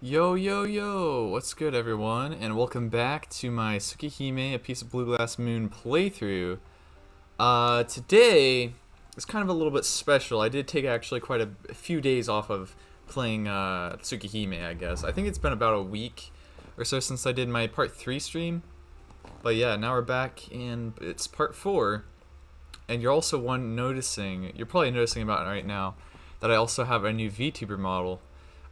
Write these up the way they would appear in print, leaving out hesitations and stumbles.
Yo, yo, yo! What's good, everyone? And welcome back to my Tsukihime A Piece of Blue Glass Moon playthrough. Today is kind of a little bit special. I did take actually quite a few days off of playing Tsukihime, I guess. I think it's been about a week or so since I did my part 3 stream. But yeah, now we're back and it's part 4. And you're also you're probably noticing about it right now, that I also have a new VTuber model.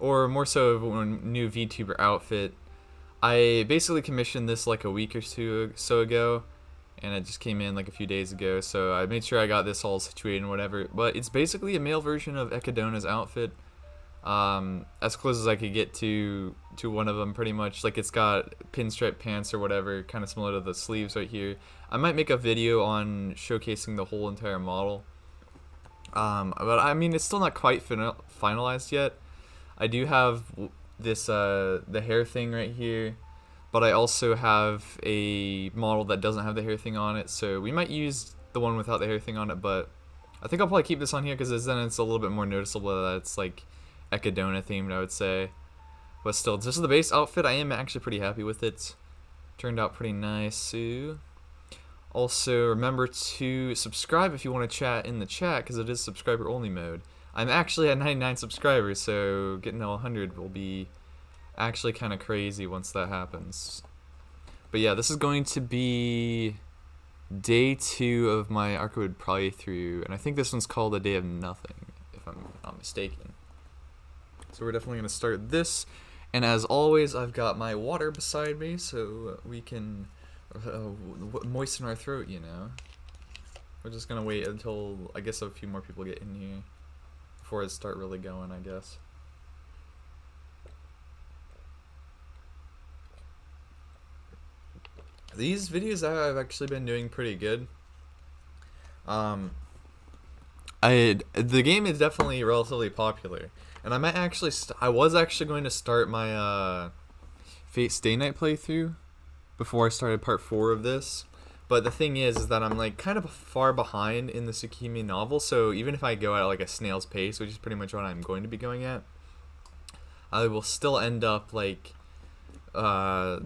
Or more so, a new VTuber outfit. I basically commissioned this like a week or so ago, and it just came in like a few days ago, so I made sure I got this all situated and whatever. But it's basically a male version of Ekadona's outfit, as close as I could get to one of them, pretty much. Like, it's got pinstripe pants or whatever, kind of similar to the sleeves right here. I might make a video on showcasing the whole entire model, but I mean, it's still not quite finalized yet. I do have this the hair thing right here, but I also have a model that doesn't have the hair thing on it, so we might use the one without the hair thing on it. But I think I'll probably keep this on here because then it's a little bit more noticeable that it's like Ekadona themed, I would say. But still, just the base outfit, I am actually pretty happy with it. Turned out pretty nice too. Also, remember to subscribe if you want to chat in the chat, because it is subscriber only mode. I'm actually at 99 subscribers, so getting to 100 will be actually kind of crazy once that happens. But yeah, this is going to be day 2 of my Arcueid playthrough, and I think this one's called A Day of Nothing, if I'm not mistaken. So we're definitely going to start this, and as always, I've got my water beside me, so we can moisten our throat, you know. We're just going to wait until, I guess, a few more people get in here before it start really going, I guess. These videos I've actually been doing pretty good. The game is definitely relatively popular, and I might actually I was actually going to start my Fate Stay Night playthrough before I started part 4 of this. But the thing is that I'm like kind of far behind in the Tsukihime novel, so even if I go at like a snail's pace, which is pretty much what I'm going to be going at, I will still end up like, yeah,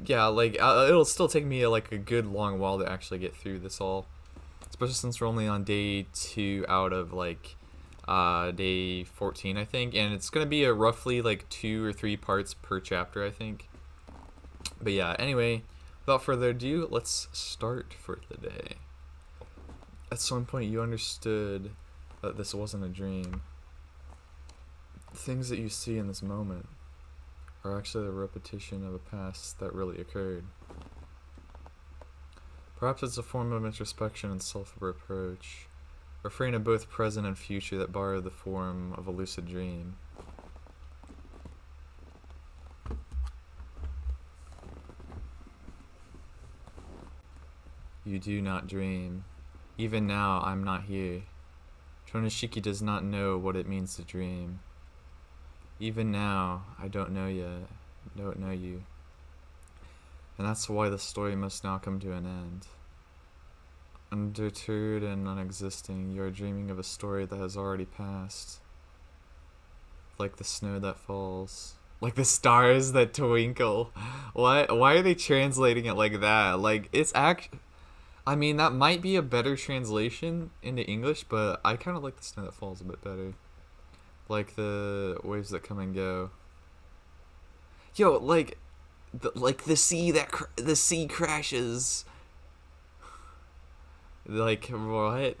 like it'll still take me like a good long while to actually get through this all, especially since we're only on day 2 out of like day 14, I think, and it's gonna be a roughly like 2 or 3 parts per chapter, I think. But yeah, anyway. Without further ado, let's start for the day. At some point you understood that this wasn't a dream. The things that you see in this moment are actually the repetition of a past that really occurred. Perhaps it's a form of introspection and self-reproach, a refrain of both present and future that borrow the form of a lucid dream. You do not dream. Even now, I'm not here. Tonishiki does not know what it means to dream. Even now, I don't know yet. Don't know you. And that's why the story must now come to an end. Undeterred and unexisting, you are dreaming of a story that has already passed. Like the snow that falls. Like the stars that twinkle. What? Why are they translating it like that? Like, it's I mean, that might be a better translation into English, but I kind of like the snow that falls a bit better. Like the waves that come and go. Yo, like the sea the sea crashes. Like, what?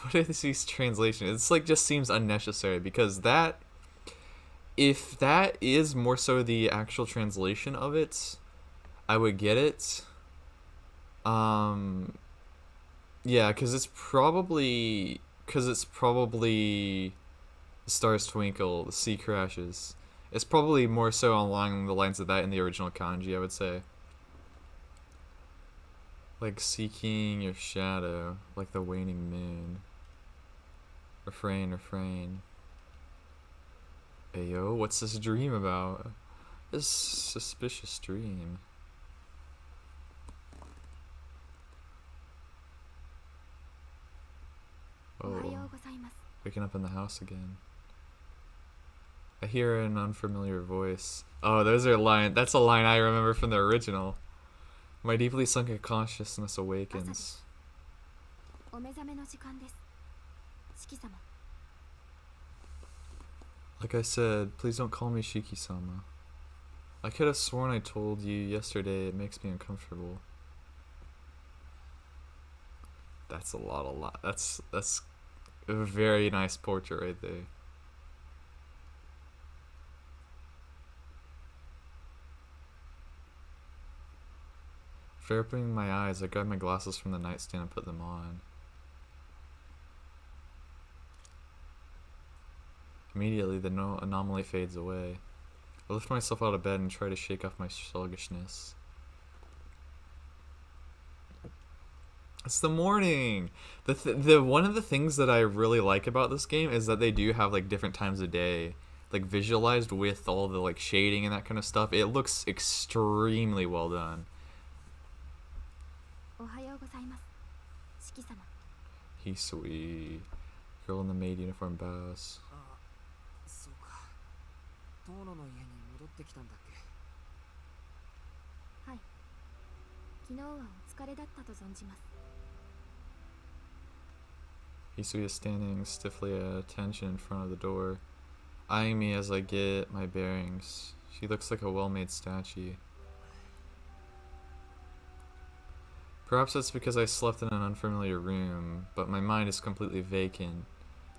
What is these translations? It's like just seems unnecessary, because if that is more so the actual translation of it, I would get it. Yeah, because it's probably the stars twinkle, the sea crashes. It's probably more so along the lines of that in the original kanji, I would say. Like seeking your shadow, like the waning moon. Refrain, refrain. Hey yo, what's this dream about? This suspicious dream. Oh, waking up in the house again. I hear an unfamiliar voice. Oh, those are line. That's a line I remember from the original. My deeply sunken consciousness awakens. Like I said, please don't call me Shiki-sama. I could have sworn I told you yesterday it makes me uncomfortable. That's a lot. That's a very nice portrait right there. After opening my eyes, I grabbed my glasses from the nightstand and put them on. Immediately, the anomaly fades away. I lift myself out of bed and try to shake off my sluggishness. It's the morning! The one of the things that I really like about this game is that they do have like different times of day, like visualized with all the like shading and that kind of stuff. It looks extremely well done. Hisui. Girl in the maid uniform bows. Hisui is standing stiffly at attention in front of the door, eyeing me as I get my bearings. She looks like a well-made statue. Perhaps that's because I slept in an unfamiliar room, but my mind is completely vacant.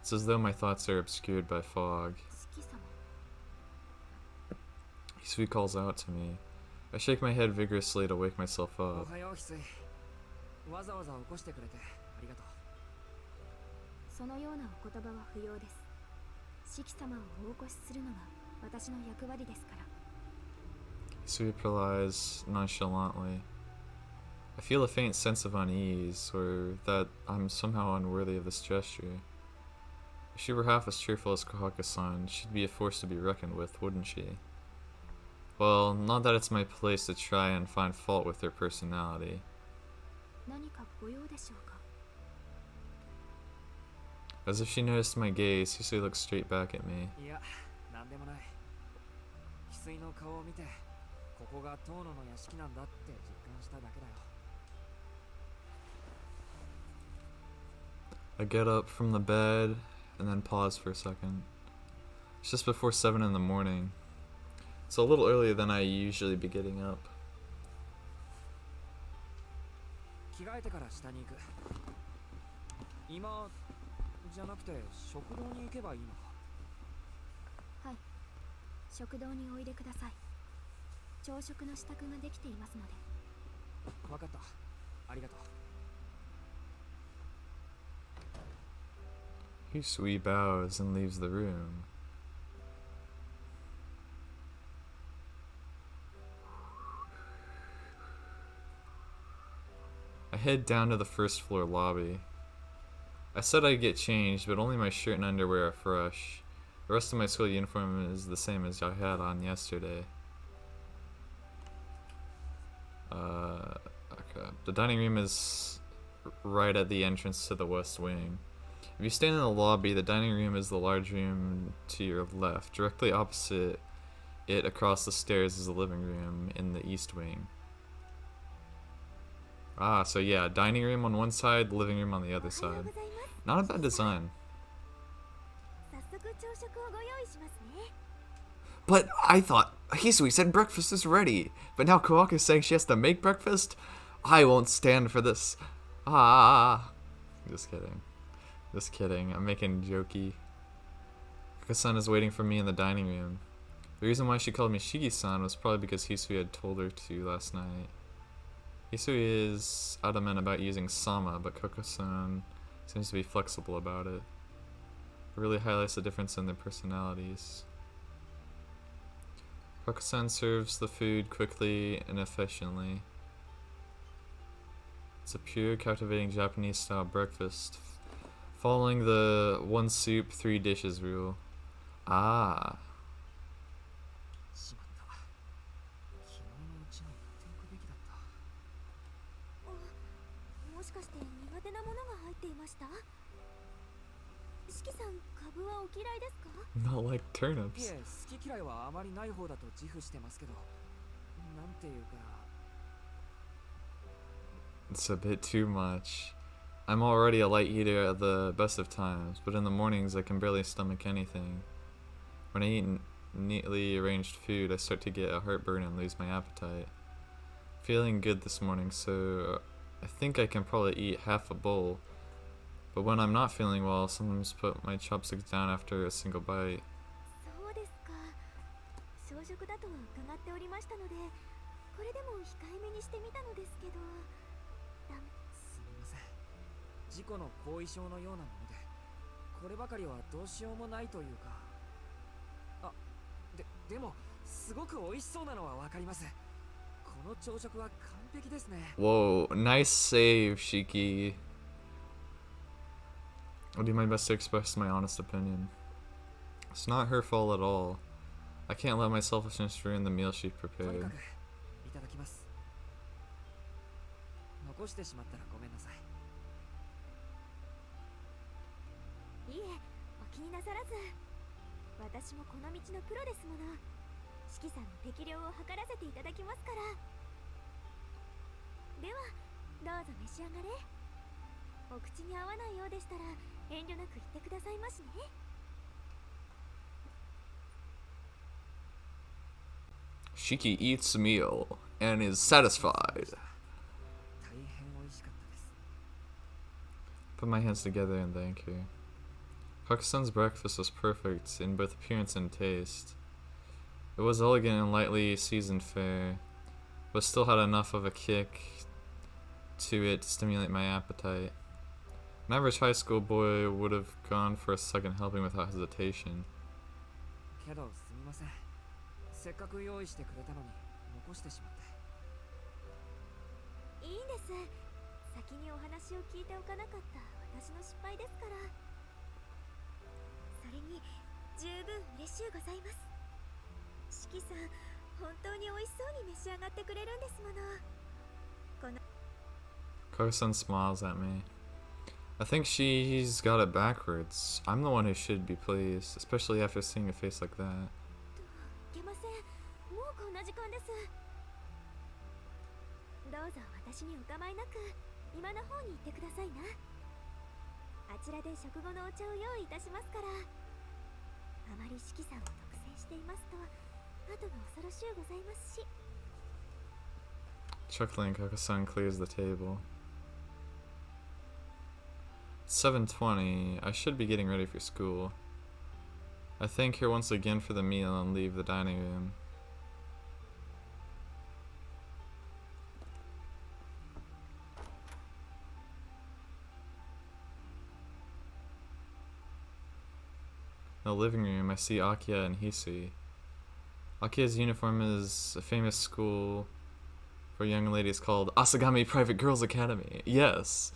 It's as though my thoughts are obscured by fog. Hisui calls out to me. I shake my head vigorously to wake myself up. Hisui replies nonchalantly. I feel a faint sense of unease, or that I'm somehow unworthy of this gesture. If she were half as cheerful as Kohaka-san, she'd be a force to be reckoned with, wouldn't she? Well, not that it's my place to try and find fault with her personality. As if she noticed my gaze, Hisui looked straight back at me. I get up from the bed and then pause for a second. It's just before 7 in the morning. It's a little earlier than I usually be getting up. Hisui bows and leaves the room. I head down to the first floor lobby. I said I'd get changed, but only my shirt and underwear are fresh. The rest of my school uniform is the same as I had on yesterday. Okay. The dining room is right at the entrance to the west wing. If you stand in the lobby, the dining room is the large room to your left. Directly opposite it, across the stairs, is the living room in the east wing. Ah, so yeah, dining room on one side, living room on the other side. Not a bad design. But I thought, Hisui said breakfast is ready. But now Kawaka is saying she has to make breakfast? I won't stand for this. Ah. Just kidding. Just kidding. I'm making jokey. Kaka-san is waiting for me in the dining room. The reason why she called me Shigi-san was probably because Hisui had told her to last night. Hisui is adamant about using Sama, but Kaka-san seems to be flexible about it. It really highlights the difference in their personalities. Kaka-san serves the food quickly and efficiently. It's a pure, captivating Japanese-style breakfast, following the 1 soup, 3 dishes rule. Ah. Not like い turnips. え、好き嫌いはあまりない方だと自負してますけど、なんていうか。 It's a bit too much. I'm already a light eater at the best of times, but in the mornings I can barely stomach anything. When I eat neatly arranged food, I start to get a heartburn and lose my appetite. Feeling good this morning, so I think I can probably eat half a bowl. But when I'm not feeling well, sometimes put my chopsticks down after a single bite. そうですか。小食だとは伺っておりましたので、これでも控えめにしてみたのですけど。すみません。事故の後遺症のようなもので、こればかりはどうしようもないというか。あ、でもすごく美味しそうなのはわかります。この朝食は完璧ですね。 Whoa, nice save, Shiki. I'll do my best to express my honest opinion. It's not her fault at all. I can't let my selfishness ruin the meal she とに prepared. かくいただきます。残してしまったらごめんなさい。いえ、お気になさらず。私もこの道のプロですもの。四季さんの適量を測らせていただきますから。では、どうぞ召し上がれ。お口に合わないようでしたら遠慮なく言ってくださいましね。Shiki eats a meal and is satisfied. 大変美味しかったです。 Put my hands together and thank her. Hakusan's breakfast was perfect in both appearance and taste. It was elegant and lightly seasoned fare, but still had enough of a kick to it to stimulate my appetite. An average high school boy would have gone for a second helping without hesitation. けどすみません。せっかく用意してくれたのに残してしまって。いいんです。先にお話を聞いておかなかった私の失敗ですから。それに十分嬉しゅうございます。四季さん、本当に美味しそうに召し上がってくれるんですもの。この Hakusan smiles at me. I think she's got it backwards. I'm the one who should be pleased, especially after seeing a face like that. いけません。もうこんな時間です。どうぞ私にお構いなく今の方に行ってくださいな。あちらで食後のお茶を用意いたしますから。あまり四季さんを独占していますと後が恐ろしゅうございますし。 Chuckling, Hakusan clears the table. It's 7:20. I should be getting ready for school. I thank her once again for the meal and leave the dining room. In the living room, I see Akiya and Hisui. Akiya's uniform is a famous school for young ladies called Asagami Private Girls Academy. Yes,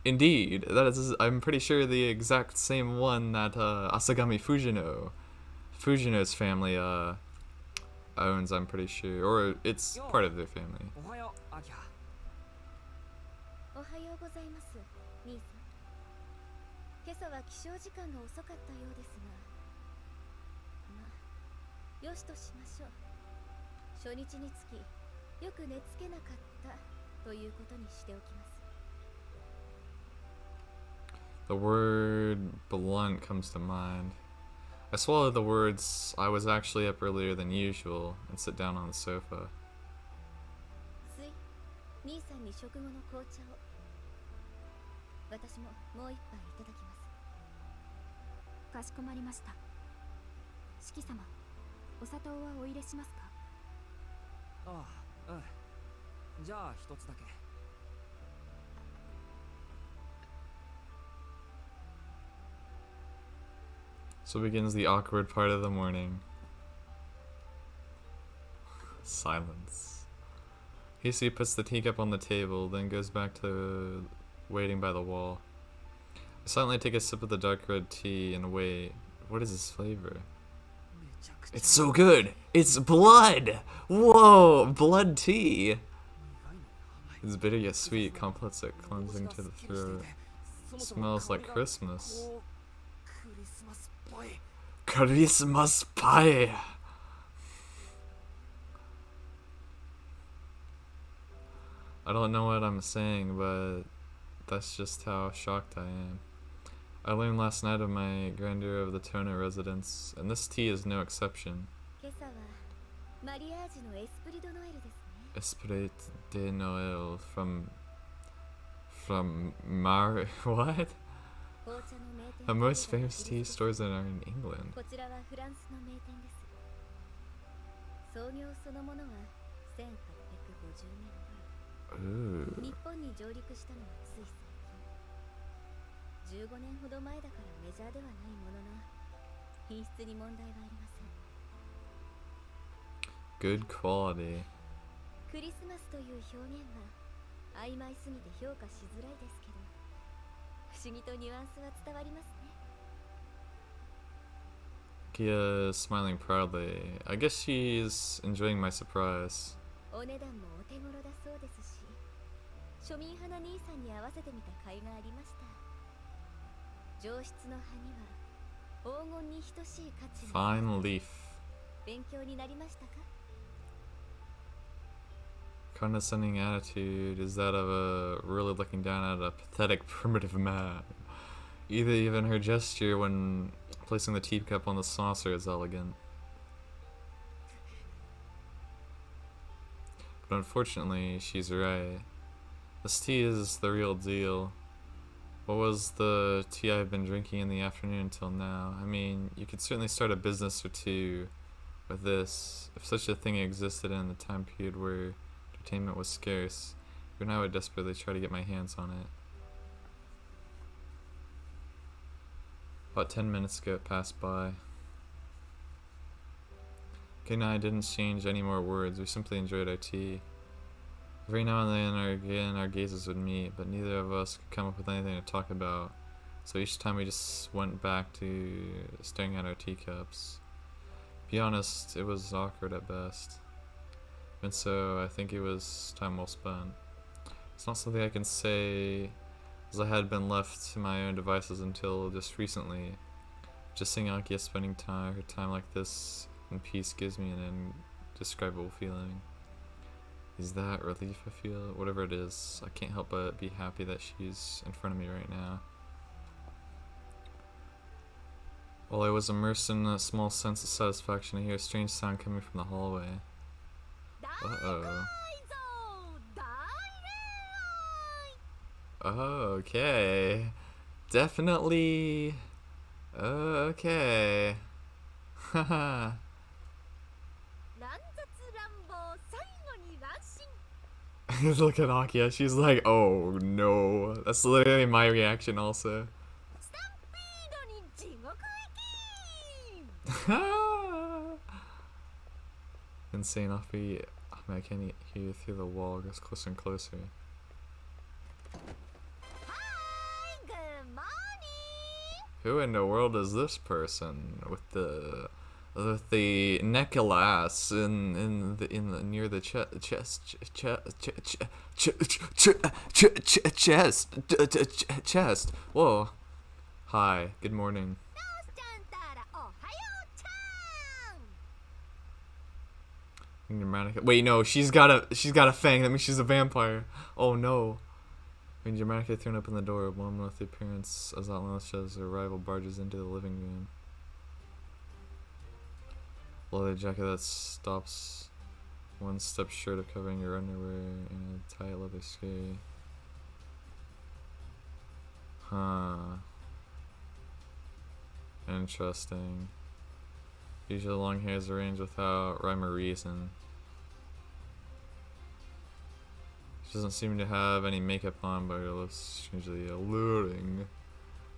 indeed. That is, I'm pretty sure, the exact same one that Asagami Fujino's family owns, I'm pretty sure. Or it's part of their family. おはよう、アキハ。おはようございます、兄さん。今朝は起床時間が遅かったようですが、まあ、よしとしましょう。初日につき、よく寝つけなかったということにしておきます。The word blunt comes to mind. I swallow the words I was actually up earlier than usual and sit down on the sofa. つい、兄さんに食後の紅茶を。私ももう一杯いただきます。かしこまりました。四季様、お砂糖はお入れしますか？ああ、うん。じゃあ一つだけ。 So begins the awkward part of the morning. Silence. Hisui puts the teacup on the table, then goes back to waiting by the wall. I silently take a sip of the dark red tea and wait. What is this flavor? It's so good! It's blood! Whoa! Blood tea! It's bitter yet sweet, complex yet cleansing to the throat. Smells like Christmas. スマスっぽい。 Christmas pie. I don't know what I'm saying, but that's just how shocked I am. I learned last night of my grandeur of the Toner residence, and this tea is no exception. 今朝はマリアージュのエスプリドノエルですね。 Esprit de Noel from Mar what? 紅茶の名店 The most famous tea stores that are in England. こちらはフランスの名店です。創業そのものは1850年頃、 Ooh. 日本に上陸したのはつい最近。15年ほど前だからメジャーではないものの、品質に問題はありません。 Good quality. クリスマスという表現は曖昧すぎて評価しづらいですけど、不思議とニュアンスは伝わりますね。 Kia is smiling proudly. I guess she's enjoying my surprise. お値段もお手頃だそうですし、庶民派な兄さんに合わせてみた甲斐がありました。上質の葉には黄金に等しい価値が。 Fine leaf. 勉強になりましたか？ Condescending attitude is that of a really looking down at a pathetic primitive man. Even her gesture when placing the teacup on the saucer is elegant. But unfortunately, she's right. This tea is the real deal. What was the tea I've been drinking in the afternoon until now? I mean, you could certainly start a business or two with this, if such a thing existed in the time period where entertainment was scarce. Even I would desperately try to get my hands on it. About 10 minutes ago it passed by. Kay and I didn't exchange any more words, we simply enjoyed our tea. Every now and then our gazes would meet, but neither of us could come up with anything to talk about, so each time we just went back to staring at our teacups. To be honest, it was awkward at best. And so I think it was time well spent. It's not something I can say, as I had been left to my own devices until just recently. Just seeing Akia spending her time like this in peace gives me an indescribable feeling. Is that relief I feel? Whatever it is, I can't help but be happy that she's in front of me right now. While I was immersed in a small sense of satisfaction, I hear a strange sound coming from the hallway. Uh-oh. Okay. Definitely. Okay. Haha. Look at Akia, she's like, oh no. That's literally my reaction also. Insane offbeat. Oh, man, I can't hear you through the wall. It gets closer and closer. Who in the world is this person with the necklace in the near the chest? Whoa. Hi. Good morning. Wait, no, she's got a fang. That means she's a vampire. Oh no. When dramatically thrown open the door, a woman with the appearance as outlandish as her rival barges into the living room. Leather jacket that stops one step short of covering your underwear in a tight leather skirt. Huh. Interesting. Usually long hair is arranged without rhyme or reason. She doesn't seem to have any makeup on, but her lips strangely alluring.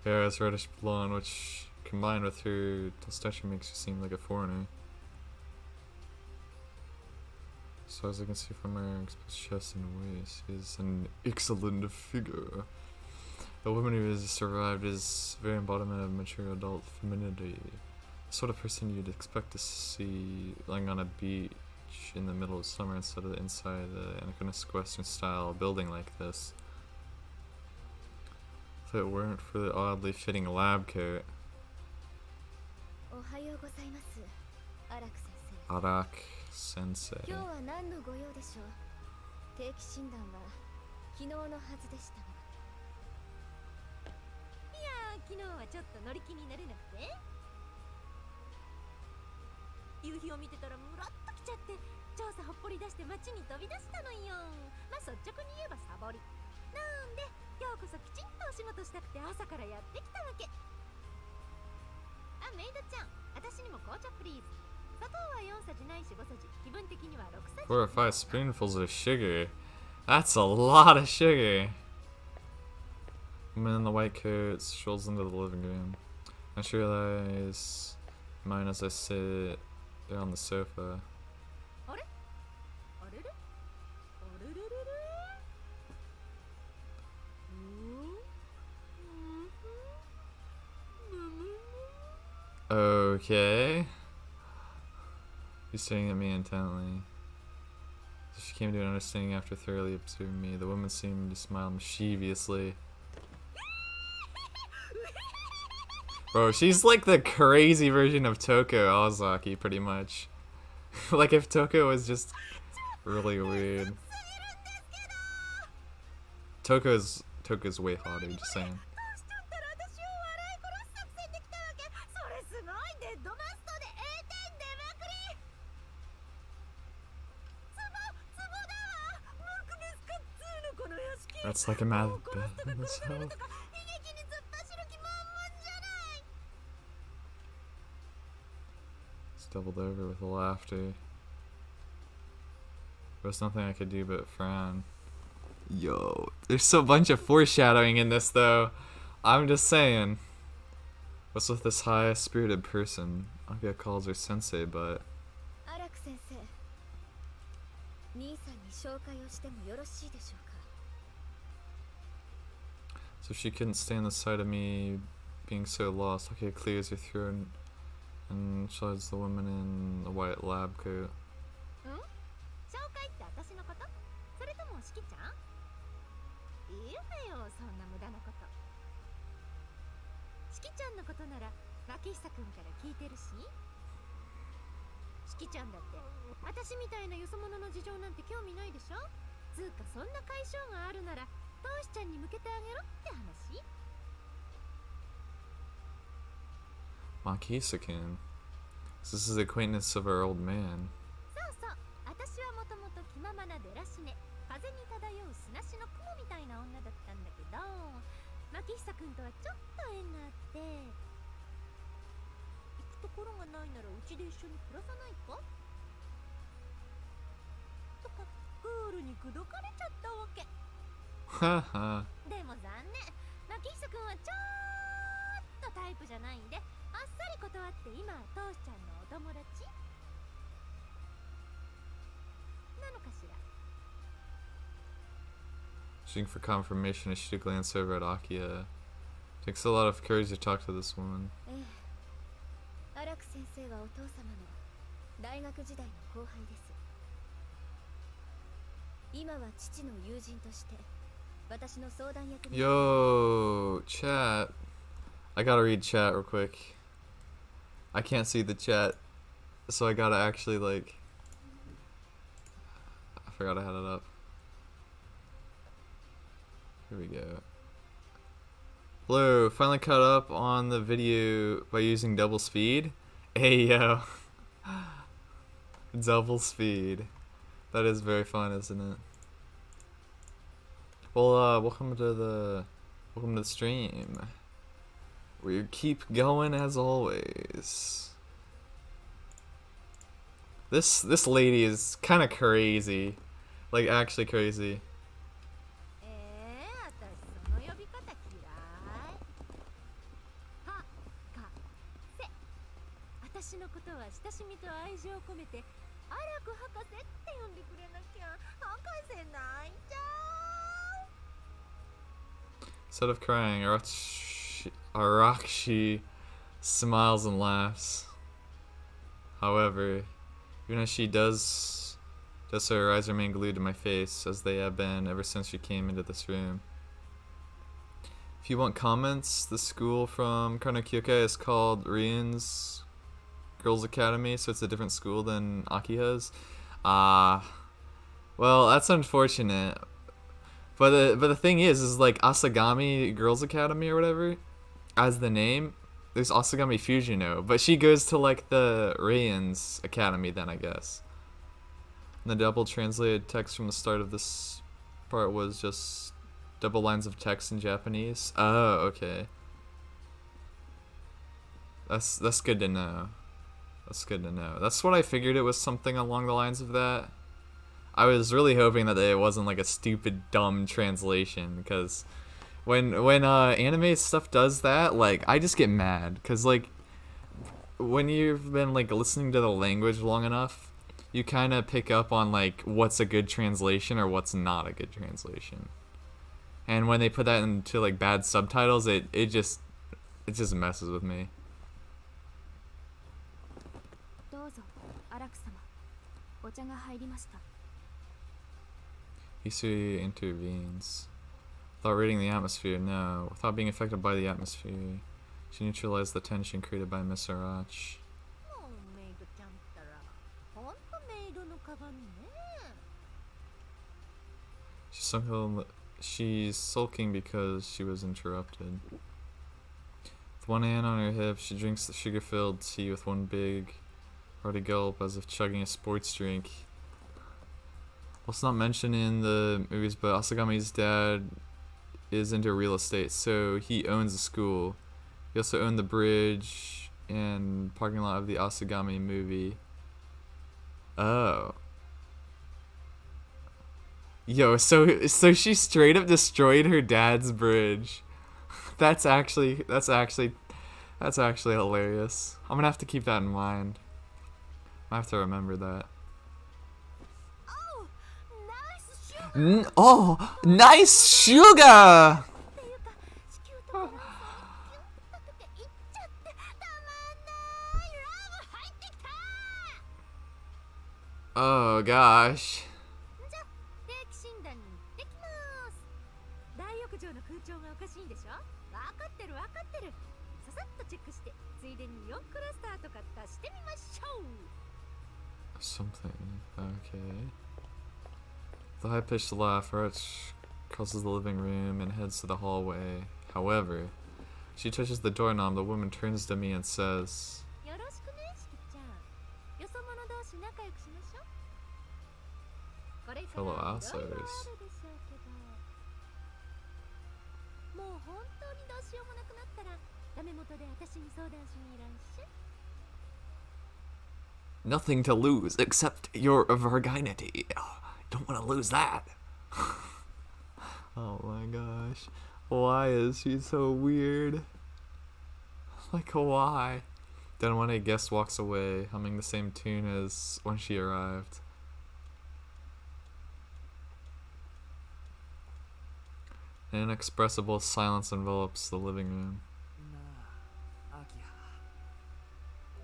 Hair is reddish blonde, which combined with her stature makes her seem like a foreigner. As far as I can see from her exposed chest and waist, she is an excellent figure. The woman who has survived is very embodiment of mature adult femininity. The sort of person you'd expect to see lying on a beach in the middle of summer instead of inside an anachronistic Western style building like this. If it weren't for the oddly fitting lab coat. おはようございます、荒木先生。 Arak Sensei. 今日は何のご用でしょう。定期診断は昨日のはずでしたが。いやー、昨日はちょっと乗り気になれなくて、夕日を見てたらムラっと来ちゃって、調査ほっぽり出して街に飛び出したのよ。まあ率直に言えばサボりなんで、今日こそきちんとお仕事したくて朝からやってきたわけ。あ、メイドちゃん、私にも紅茶プリーズ。砂糖は4さじないし5さじ、気分的には6さじ。 4 or 5 spoonfuls of sugar. That's a lot of sugar. Woman in the white coat strolls into the living room. I just realize mine as I sit there on the sofa. あれあれれあれれれれ。Okay. She's staring at me intently. She came to an understanding after thoroughly observing me. The woman seemed to smile mischievously. Bro, she's like the crazy version of Toko Ozaki, pretty much. Like if Toko was just really weird. Toko's way hotter, just saying. That's like a mad himself. It's doubled over with laughter. There's nothing I could do but frown. Yo, there's so bunch of foreshadowing in this though. I'm just saying. What's with this high-spirited person? Akia calls her Sensei, but... Arak Sensei, 兄さんに紹介をしてもよろしいでしょうか。 So she couldn't stand the sight of me being so lost. Akia clears her throat and slides the woman in the white lab coat. 紹介って私のこと？それともしきちゃん？いいわよ、そんな無駄なこと。しきちゃんのことなら牧久くんから聞いてるし。しきちゃんだって私みたいなよそ者の事情なんて興味ないでしょ。つうかそんな解消があるならトウシちゃんに向けてあげろって話。 Makisa-kun. This is the acquaintance of our old man. そうそう、私はもともと気ままなデラシネ、風に漂う砂しの雲みたいな女だったんだけど、牧久くんとはちょっと縁があって、行くところがないならうちで一緒に暮らさないかとか、クールに口説かれちゃったわけ。 Haha. でも残念、牧久くんはちょっとタイプじゃないんで、あっさり断って今はトウシちゃんのお友達なのかしら。 Seeking for confirmation, I shoot a glance over at Akia. Takes a lot of courage to talk to this woman. ええ、荒木先生はお父様の大学時代の後輩です。今は父の友人として私の相談役に。 Yo, chat. I gotta read chat real quick. I can't see the chat, so I gotta actually like... I forgot I had it up. Here we go. Hello, finally caught up on the video by using double speed. Hey yo. Double speed. That is very fun, isn't it? Well, welcome to the stream. We keep going as always. This lady is kind of crazy, like actually crazy. 私その呼び方嫌い。はかせ。私のことは親しみと愛情を込めて荒く博士って呼んでくれなきゃ博士泣いちゃう。 Instead of crying, Arakshi smiles and laughs. However, even as she does so, her eyes remain glued to my face, as they have been ever since she came into this room. If you want comments, the school from Karnokyoka is called Rien's Girls Academy, so it's a different school than Akiha's. Well, that's unfortunate. But the thing is like Asagami Girls Academy or whatever, as the name, there's Asagami Fujino, but she goes to like the Reian's Academy then, I guess. And the double translated text from the start of this part was just double lines of text in Japanese. Oh, okay. That's good to know. That's good to know. That's what I figured, it was something along the lines of that. I was really hoping that it wasn't like a stupid, dumb translation, because when anime stuff does that, like, I just get mad, because like when you've been like listening to the language long enough, you kind of pick up on like what's a good translation or what's not a good translation. And when they put that into like bad subtitles, it just messes with me. Hisui intervenes. Without reading the atmosphere, no. Without being affected by the atmosphere. She neutralized the tension created by Miss Arach. She's sulking because she was interrupted. With one hand on her hip, she drinks the sugar-filled tea with one big, hearty gulp as if chugging a sports drink. Well, it's not mentioned in the movies, but Asagami's dad is into real estate, so he owns a school. He also owned the bridge and parking lot of the Asagami movie. Oh. Yo, so she straight up destroyed her dad's bridge. That's actually hilarious. I'm gonna have to keep that in mind. I have to remember that. Oh, nice sugar! Oh gosh. Something. Okay. The high-pitched laugh, Arch crosses the living room and heads to the hallway. However, she touches the doorknob. The woman turns to me and says, "Fellow outsiders." Nothing to lose except your virginity. Don't want to lose that. Oh my gosh. Why is she so weird? Like, why? Then when a guest walks away, humming the same tune as when she arrived. An inexpressible silence envelops the living room.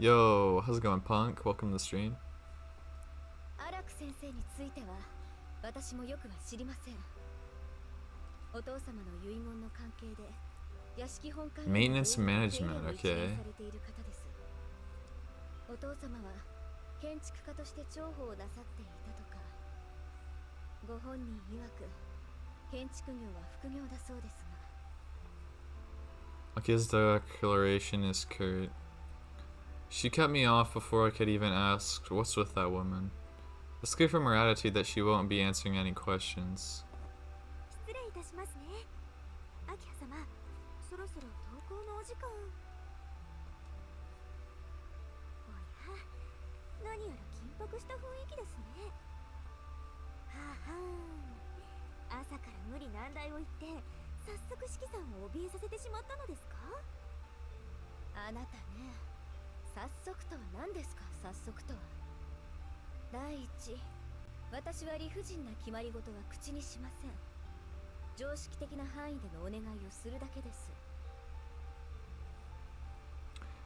Yo, how's it going, Punk? Welcome to the stream. Maintenance management, okay. Aki's declaration is curt. She cut me off before I could even ask, what's with that woman? It's clear from her attitude that she won't be answering any questions.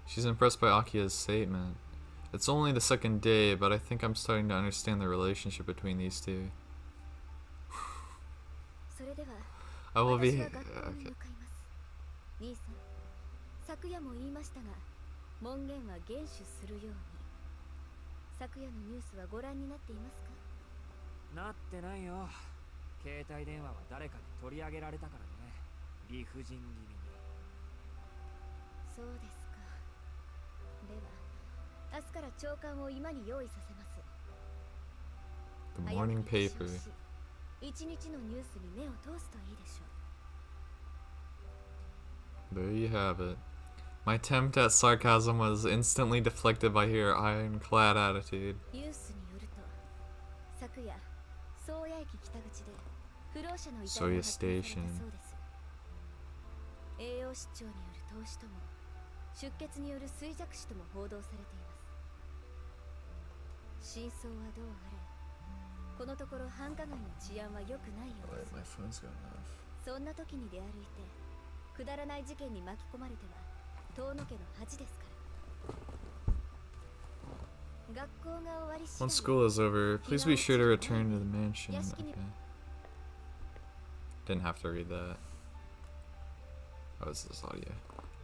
She's impressed by Akia's statement. It's only the second day, but I think I'm starting to understand the relationship between these two. I will be... Okay. 門限は厳守するように。昨夜のニュースはご覧になっていますか？なってないよ。携帯電話は誰かに取り上げられたからね。理不尽気味に。そうですか。では明日から朝刊を今に用意させます。 The morning paper. 一日のニュースに目を通すといいでしょう。 There you have it. My attempt at sarcasm was instantly deflected by her ironclad attitude. ニュースによると、昨夜宗谷駅北口で不老者の遺体が発見されたそうです。栄養失調による凍死とも出血による衰弱死とも報道されています。真相はどうあれ、このところ繁華街の治安は良くないようです。 My phone's going off. そんな時に出歩いてくだらない事件に巻き込まれては遠野家の恥ですから。学校が終わり次第 Once school is over, please be sure to return to the mansion. Okay. Didn't have to read that. What was this audio?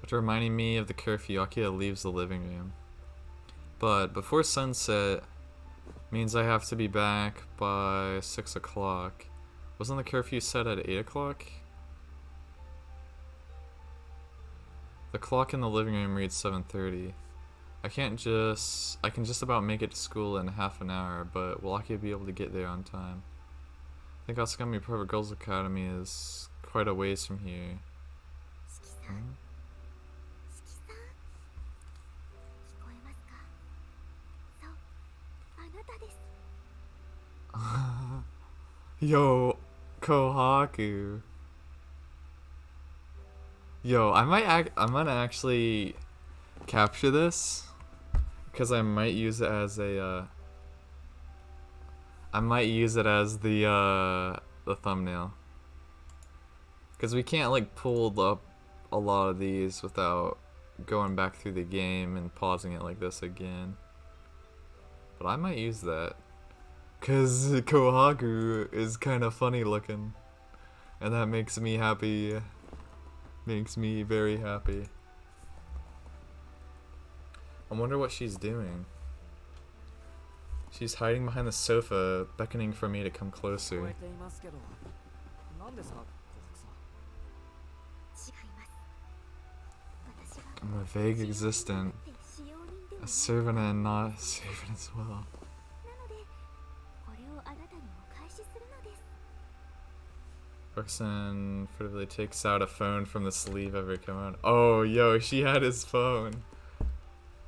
After reminding me of the curfew, Akira leaves the living room. But before sunset means I have to be back by 6 o'clock. Wasn't the curfew set at 8 o'clock? The clock in the living room reads 7:30. I can just about make it to school in half an hour, but will Akira be able to get there on time? I think Asakami Private Girls Academy is quite a ways from here. Hmm? Yo, Kohaku. Yo, I'm gonna actually capture this because I might use it as a the thumbnail, because we can't like pull up a lot of these without going back through the game and pausing it like this again. But I might use that because Kohaku is kind of funny looking, and that makes me happy. Makes me very happy. I wonder what she's doing. She's hiding behind the sofa, beckoning for me to come closer. I'm a vague existent, a servant and not a servant as well. Person furtively takes out a phone from the sleeve of her coat. Oh, yo, she had his phone.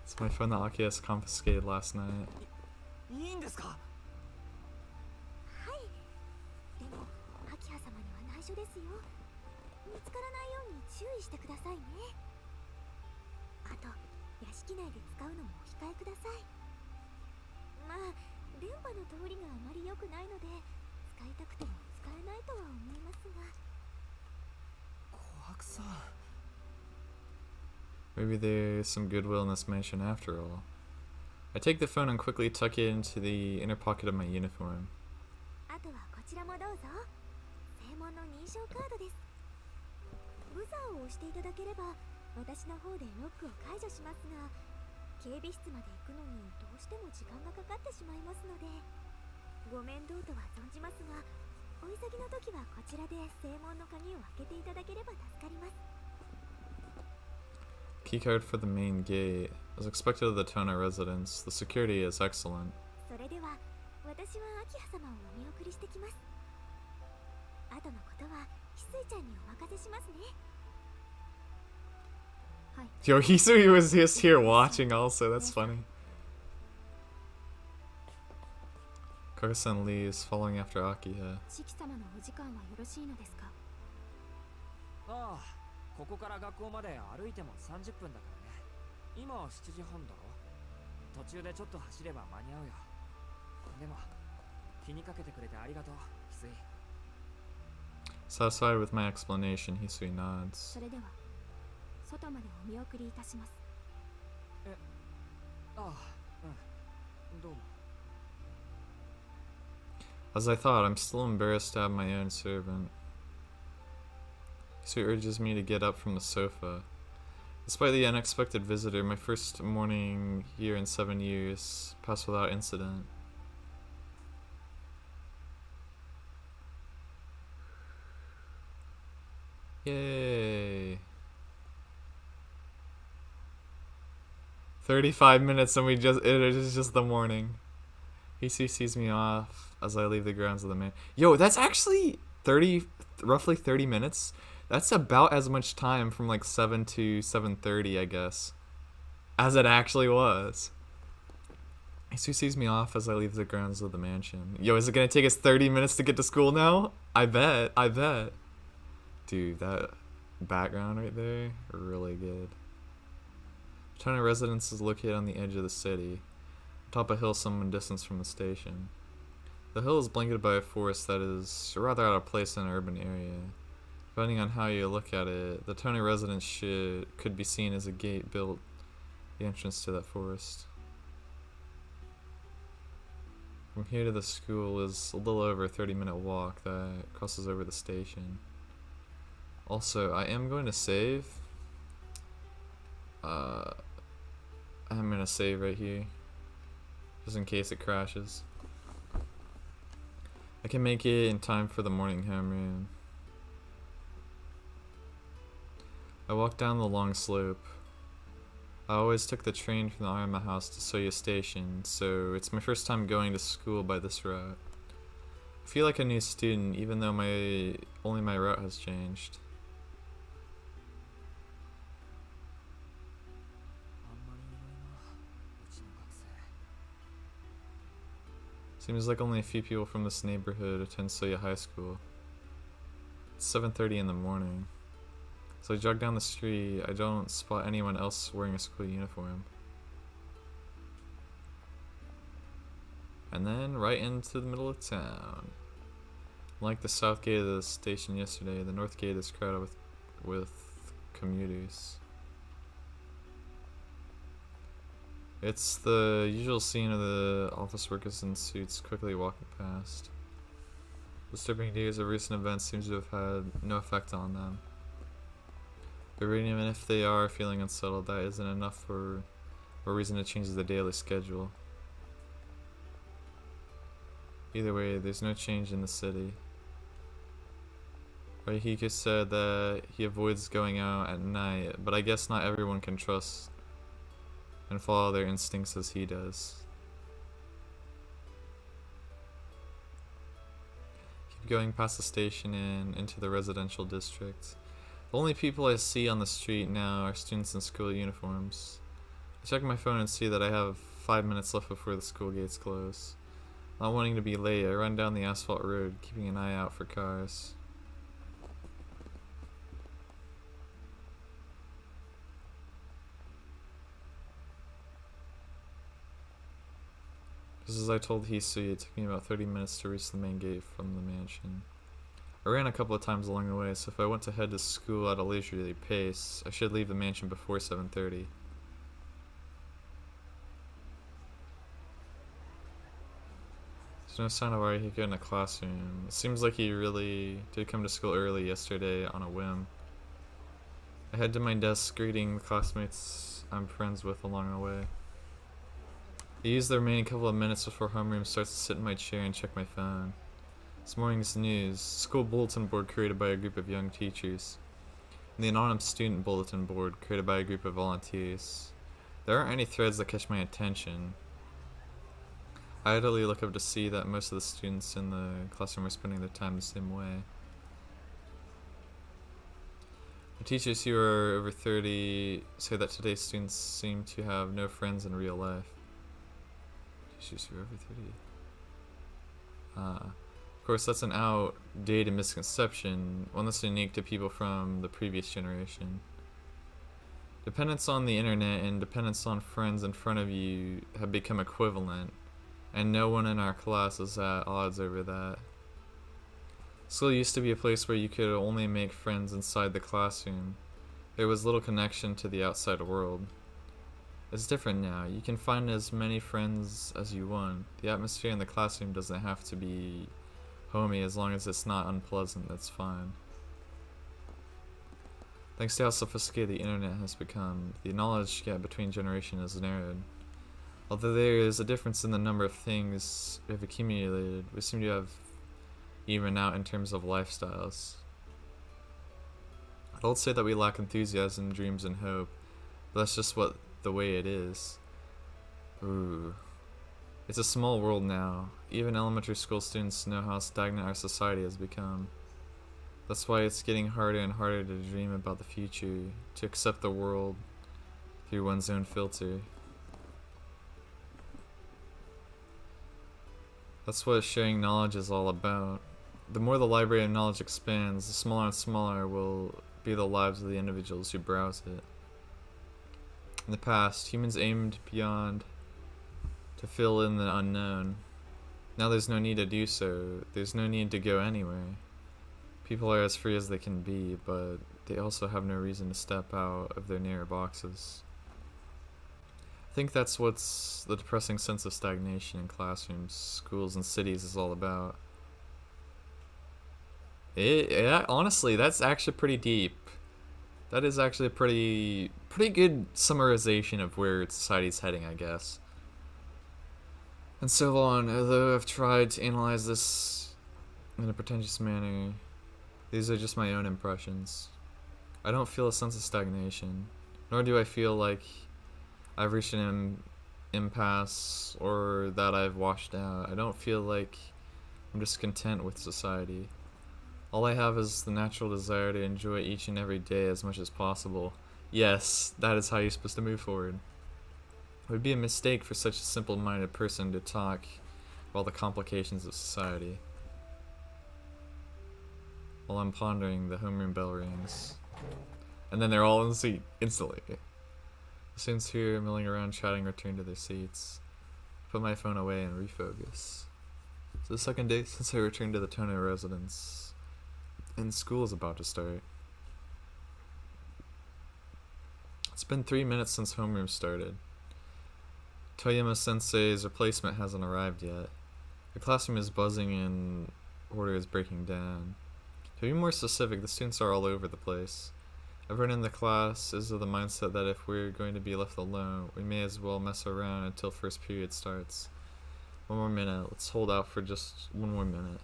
It's my phone that Akias confiscated last night. Maybe there's some goodwill in this mansion after all. I take the phone and quickly tuck it into the inner pocket of my uniform. Keycard for the main gate. As expected of the Tona residence, the security is excellent. Yo, Hisui was just here watching also, that's funny. Kara-san leaves, following after Akiha. ここから学校まで歩いても30分だからね。今は7時半だろ。途中でちょっと走れば間に合うよ。でも気にかけてくれてありがとう、翡翠。 Satisfied with my explanation, Hisui nods. それでは外までお見送りいたします。ああ、うん。どうも。 As I thought, I'm still embarrassed to have my own servant. So he urges me to get up from the sofa. Despite the unexpected visitor, my first morning here in 7 years passed without incident. Yay. 35 minutes and it is just the morning. Hisu sees me off as I leave the grounds of the man. Yo, that's actually roughly 30 minutes. That's about as much time from like 7 to 7:30, I guess, as it actually was. Hisu sees me off as I leave the grounds of the mansion. Yo, is it gonna take us 30 minutes to get to school now? I bet. Dude, that background right there, really good. The town of residence is located on the edge of the city, atop a hill some distance from the station. The hill is blanketed by a forest that is rather out of place in an urban area. Depending on how you look at it, the town of residence could be seen as a gate built the entrance to that forest. From here to the school is a little over a 30-minute walk that crosses over the station. Also, I am going to save. I'm going to save right here, just in case it crashes. I can make it in time for the morning homeroom. I walked down the long slope. I always took the train from the Arama house to Soya Station, so it's my first time going to school by this route. I feel like a new student, even though only my route has changed. Seems like only a few people from this neighborhood attend Soya High School. It's 7:30 in the morning. So I jog down the street. I don't spot anyone else wearing a school uniform. And then right into the middle of town. Like the south gate of the station yesterday, the north gate is crowded with commuters. It's the usual scene of the office workers in suits quickly walking past. The disturbing news of recent events seems to have had no effect on them. But even if they are feeling unsettled, that isn't enough for a reason to change the daily schedule. Either way, there's no change in the city. Raihiko said that he avoids going out at night, but I guess not everyone can trust and follow their instincts as he does. Keep going past the station and into the residential district. The only people I see on the street now are students in school uniforms. I check my phone and see that I have 5 minutes left before the school gates close. Not wanting to be late, I run down the asphalt road, keeping an eye out for cars. Just as I told Hisu, it took me about 30 minutes to reach the main gate from the mansion. I ran a couple of times along the way, so if I want to head to school at a leisurely pace, I should leave the mansion before 7:30. There's no sign of Arcueid in the classroom. It seems like he really did come to school early yesterday on a whim. I head to my desk, greeting the classmates I'm friends with along the way. I use the remaining couple of minutes before homeroom starts to sit in my chair and check my phone. This morning's news, school bulletin board created by a group of young teachers, and the anonymous student bulletin board created by a group of volunteers. There aren't any threads that catch my attention. I idly look up to see that most of the students in the classroom are spending their time the same way. The teachers who are over 30 say that today's students seem to have no friends in real life. Teachers who are over 30. Of course, that's an outdated misconception, one that's unique to people from the previous generation. Dependence on the internet and dependence on friends in front of you have become equivalent, and no one in our class is at odds over that. School used to be a place where you could only make friends inside the classroom. There was little connection to the outside world. It's different now. You can find as many friends as you want. The atmosphere in the classroom doesn't have to be homey as long as it's not unpleasant, that's fine. Thanks to how sophisticated the internet has become, the knowledge gap between generations is narrowed. Although there is a difference in the number of things we have accumulated, we seem to have evened out in terms of lifestyles. I don't say that we lack enthusiasm, dreams, and hope, but that's just the way it is. Ooh. It's a small world now. Even elementary school students know how stagnant our society has become. That's why it's getting harder and harder to dream about the future, to accept the world through one's own filter. That's what sharing knowledge is all about. The more the library of knowledge expands, the smaller and smaller will be the lives of the individuals who browse it. In the past, humans aimed beyond to fill in the unknown. Now there's no need to do so. There's no need to go anywhere. People are as free as they can be, but they also have no reason to step out of their narrow boxes. I think that's what's the depressing sense of stagnation in classrooms, schools, and cities is all about. Yeah, honestly, that's actually pretty deep. That is actually a pretty good summarization of where society's heading, I guess. And so on, although I've tried to analyze this in a pretentious manner, these are just my own impressions. I don't feel a sense of stagnation, nor do I feel like I've reached an impasse or that I've washed out. I don't feel like I'm just content with society. All I have is the natural desire to enjoy each and every day as much as possible. Yes, that is how you're supposed to move forward. It would be a mistake for such a simple-minded person to talk about the complications of society while I'm pondering the homeroom bell rings. And then they're all in the seat instantly. The students here milling around chatting return to their seats. Put my phone away and refocus. It's the second day since I returned to the Tono residence, and school is about to start. It's been 3 minutes since homeroom started. Toyama Sensei's replacement hasn't arrived yet. The classroom is buzzing and order is breaking down. To be more specific, the students are all over the place. Everyone in the class is of the mindset that if we're going to be left alone, we may as well mess around until first period starts. One more minute. Let's hold out for just one more minute.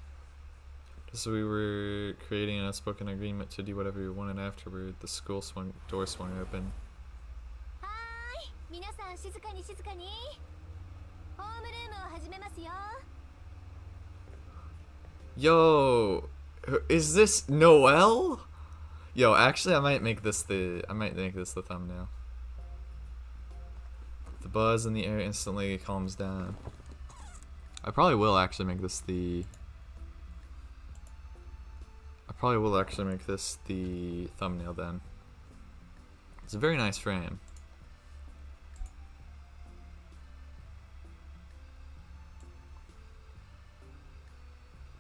Just as we were creating an unspoken agreement to do whatever we wanted afterward, the school door swung open. Hi, 皆さん静かに静かに。ホームルームを始めますよ。Yo, is this Noel? Yo, actually, I might make this the thumbnail. The buzz in the air instantly calms down. I probably will actually make this the. I probably will actually make this the thumbnail then. It's a very nice frame.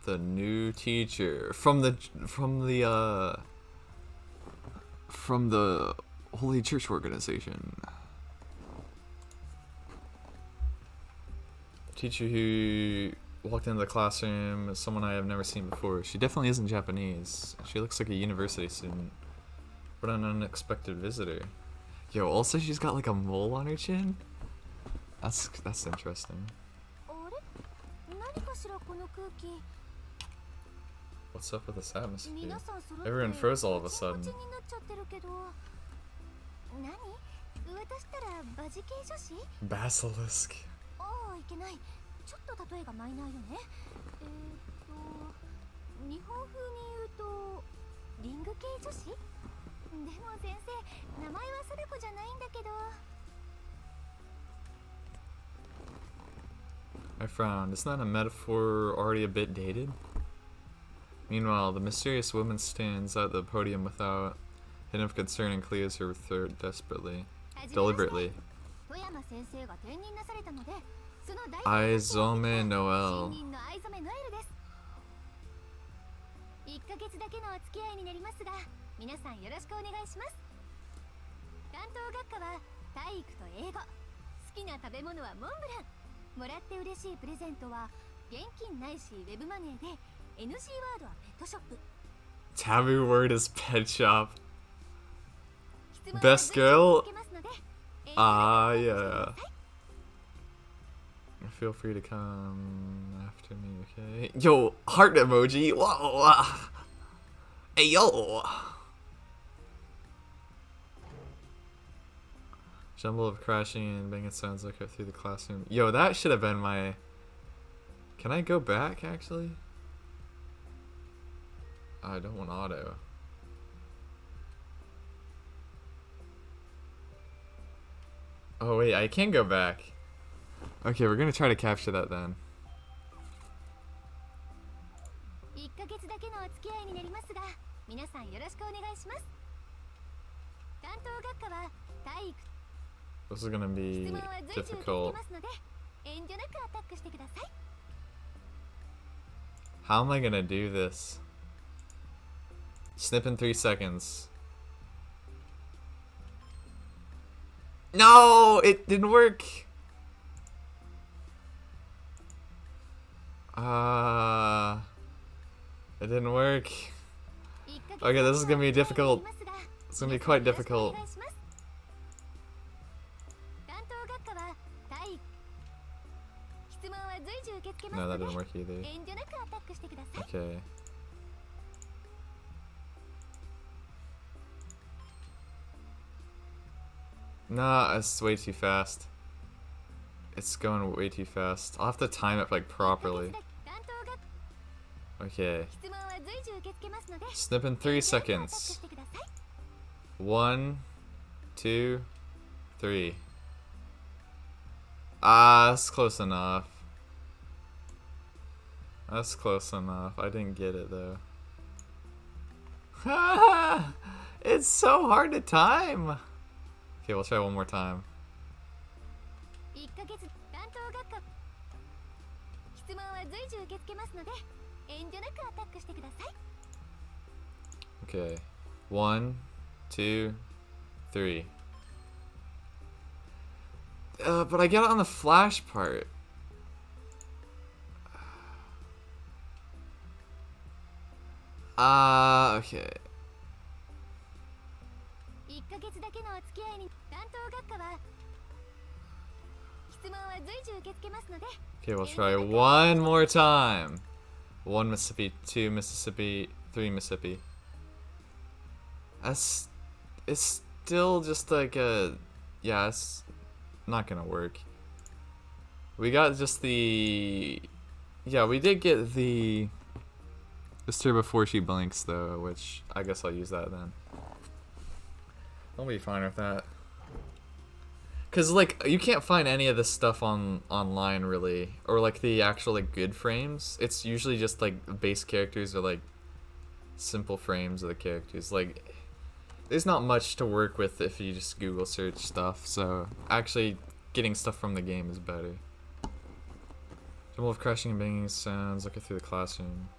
The new teacher from the Holy Church organization. Teacher who walked into the classroom is someone I have never seen before. She definitely isn't Japanese. She looks like a university student. What an unexpected visitor. Yo, also she's got like a mole on her chin. That's interesting. What's up with this atmosphere? Everyone froze all of a sudden. Basilisk. ちょっと例えがマイナーよね。日本風に言うとリング系女子？でも先生、名前は貞子じゃないんだけど。I frowned. Isn't that a metaphor already a bit dated? Meanwhile, the mysterious woman stands at the podium without hint of concern and clears her throat deliberately. Aizome Noel. 1ヶ月だけのお付き合いになりますが、皆さんよろしくお願いします。担当学科は体育と英語。好きな食べ物はモンブラン。もらって嬉しいプレゼントは現金ないしウェブマネーで、NG ワードはペットショップ。Taboo word is pet shop. Best girl? Yeah. Feel free to come after me, okay? Yo, heart emoji. Whoa. Hey, yo. Jumble of crashing and banging sounds like through the classroom. Yo, that should have been my... Can I go back, actually? I don't want auto. Oh, wait, I can go back. Okay, we're gonna try to capture that then. 1ヶ月だけのお付き合いになりますが、皆さんよろしくお願いします。担当学科は体育。 This is gonna be 質問は随時受け付け difficult. ますので、遠慮なくアタックしてください。 How am I gonna do this? Snip in 3 seconds. No, it didn't work. It didn't work. Okay, this is gonna be difficult. It's gonna be quite difficult. No, that didn't work either. Okay. Nah, it's way too fast. It's going way too fast. I'll have to time it like properly. Okay. Snip in 3 seconds. 1, 2, 3. Ah, that's close enough. That's close enough. I didn't get it though. It's so hard to time. Okay, we'll try one more time. Okay. 1, 2, 3. But I got it on the flash part. Okay. Okay, we'll try one more time. 1 Mississippi, 2 Mississippi, 3 Mississippi. It's still just like a... Yeah, it's not gonna work. We got just the... Yeah, we did get the... This here before she blinks though, which I guess I'll use that then. I'll be fine with that. Cause like you can't find any of this stuff online really, or like the actual like good frames. It's usually just like base characters or like simple frames of the characters. Like there's not much to work with if you just Google search stuff. So actually getting stuff from the game is better. Jumble of crashing and banging sounds like through the classroom.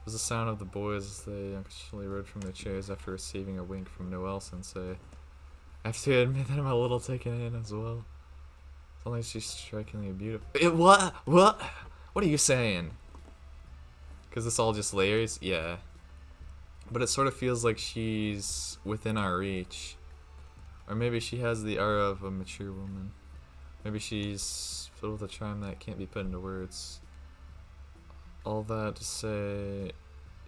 It was the sound of the boys as they actually rode from their chairs after receiving a wink from Noel Sensei. I have to admit that I'm a little taken in as well. It's only she's strikingly beautiful. What? What? What are you saying? Because it's all just layers? Yeah. But it sort of feels like she's within our reach. Or maybe she has the aura of a mature woman. Maybe she's filled with a charm that can't be put into words. All that to say,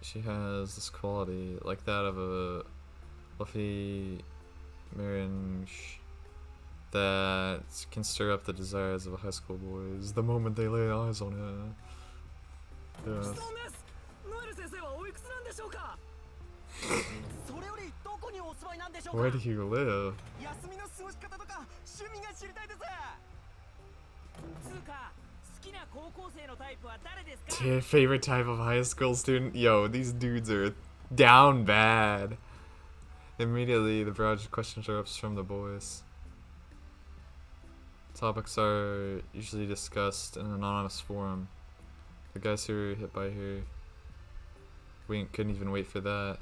she has this quality, like that of a fluffy marriage that can stir up the desires of high school boys the moment they lay eyes on her. Yes. Where do you live? Favorite type of high school student? Yo, these dudes are down bad. Immediately, the barrage of questions erupts from the boys. Topics are usually discussed in an anonymous forum. The guys who were hit by her wink couldn't even wait for that.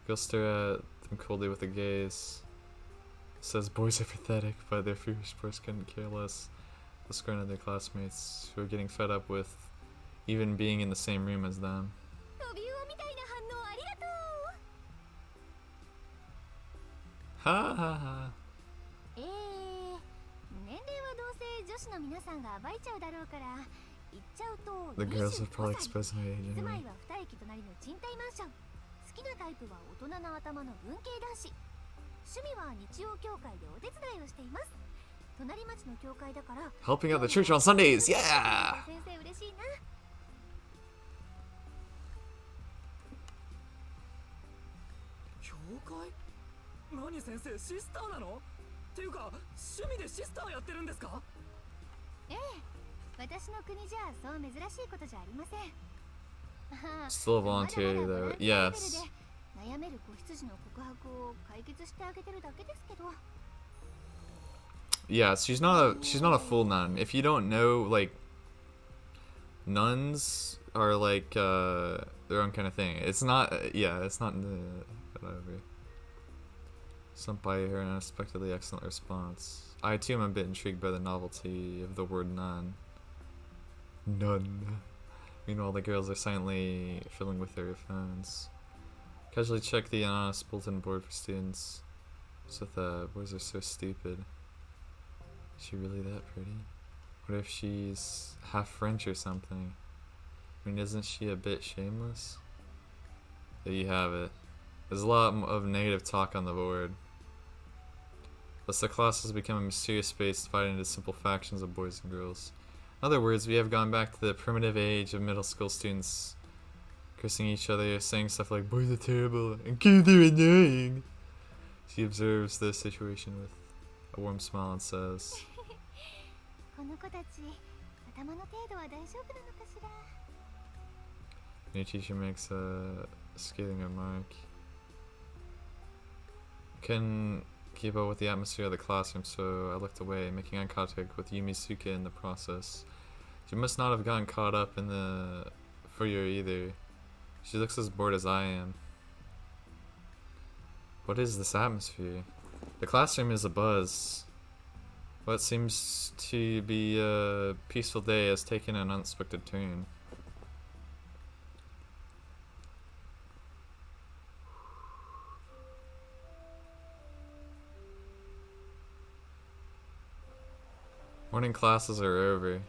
Girls stare at them coldly with a gaze. Says boys are pathetic, but their foolish boys couldn't care less. The scorn of their classmates who are getting fed up with even being in the same room as them. Ha ha ha. 年齢はどうせ女子の皆さんが暴いちゃうだろうから言っちゃうと The girls 25 would probably 歳 expose my age 住ま anyway. いは2駅隣の賃貸マンション好きなタイプは大人の頭の文系男子趣味は日曜教会でお手伝いをしています隣町の教会だから Helping out the church on Sundays, yeah! 先生嬉しいな教会？何先生シスターなの？っていうか趣味でシスターやってるんですか？ええ私の国じゃそう珍しいことじゃありません Still a volunteer まだまだ though. ボランティアレベルで Yes. 悩める子羊の告白を解決してあげてるだけですけど Yeah, she's not a full nun. If you don't know, like, nuns are like their own kind of thing. It's not yeah, it's not whatever. Sent by her unexpectedly excellent response. I too am a bit intrigued by the novelty of the word nun. Nun. Meanwhile, the girls are silently filling with their phones. Casually check the anonymous bulletin board for students. So the boys are so stupid. Is she really that pretty? What if she's half French or something? I mean, isn't she a bit shameless? There you have it. There's a lot of negative talk on the board. Thus the class has become a mysterious space divided into simple factions of boys and girls. In other words, we have gone back to the primitive age of middle school students cursing each other, saying stuff like, boys are terrible and kids are annoying. She observes the situation with a warm smile and says, この子たち頭の程度は大丈夫なのかしら New teacher makes a scathing remark. Couldn't keep up with the atmosphere of the classroom, so I looked away, making eye contact with Yumizuka in the process. She must not have gotten caught up in the furrier either. She looks as bored as I am. What is this atmosphere? The classroom is abuzz. What seems to be a peaceful day has taken an unexpected turn. Morning classes are over.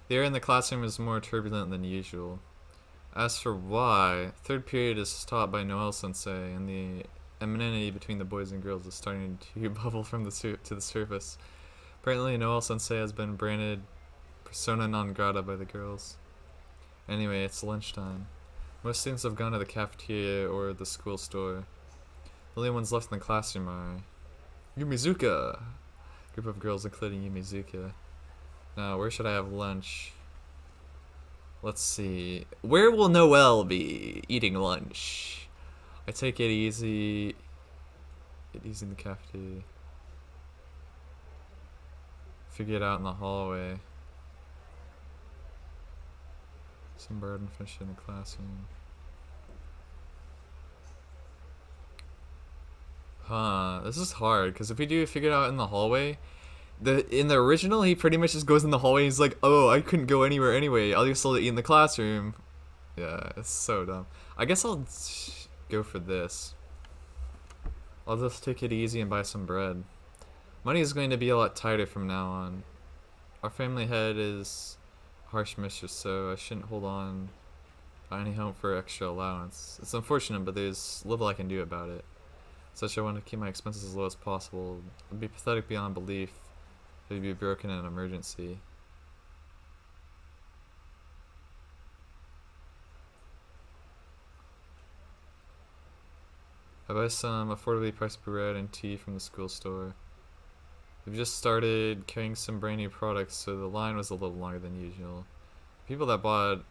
The air in the classroom is more turbulent than usual. As for why, third period is taught by Noel Sensei, and the enmity between the boys and girls is starting to bubble from to the surface. Apparently, Noel Sensei has been branded persona non grata by the girls. Anyway, it's lunchtime. Most students have gone to the cafeteria or the school store. The only ones left in the classroom are Yumizuka, group of girls including Yumizuka. Now, where should I have lunch? Let's see. Where will Noel be eating lunch? I take it easy. Get easy in the cafeteria. Figure it out in the hallway. Some bird and fish in the classroom. Huh, this is hard, because if we do figure it out in the hallway, in the original, he pretty much just goes in the hallway and he's like, oh, I couldn't go anywhere anyway, I'll just eat in the classroom. Yeah, it's so dumb. I guess I'll go for this. I'll just take it easy and buy some bread. Money is going to be a lot tighter from now on. Our family head is a harsh mistress, so I shouldn't hold on by any hope for extra allowance. It's unfortunate, but there's little I can do about it. Such I want to keep my expenses as low as possible. It would be pathetic beyond belief if it would be broken in an emergency. I buy some affordably priced bread and tea from the school store. We've just started carrying some brand new products, so the line was a little longer than usual. People that bought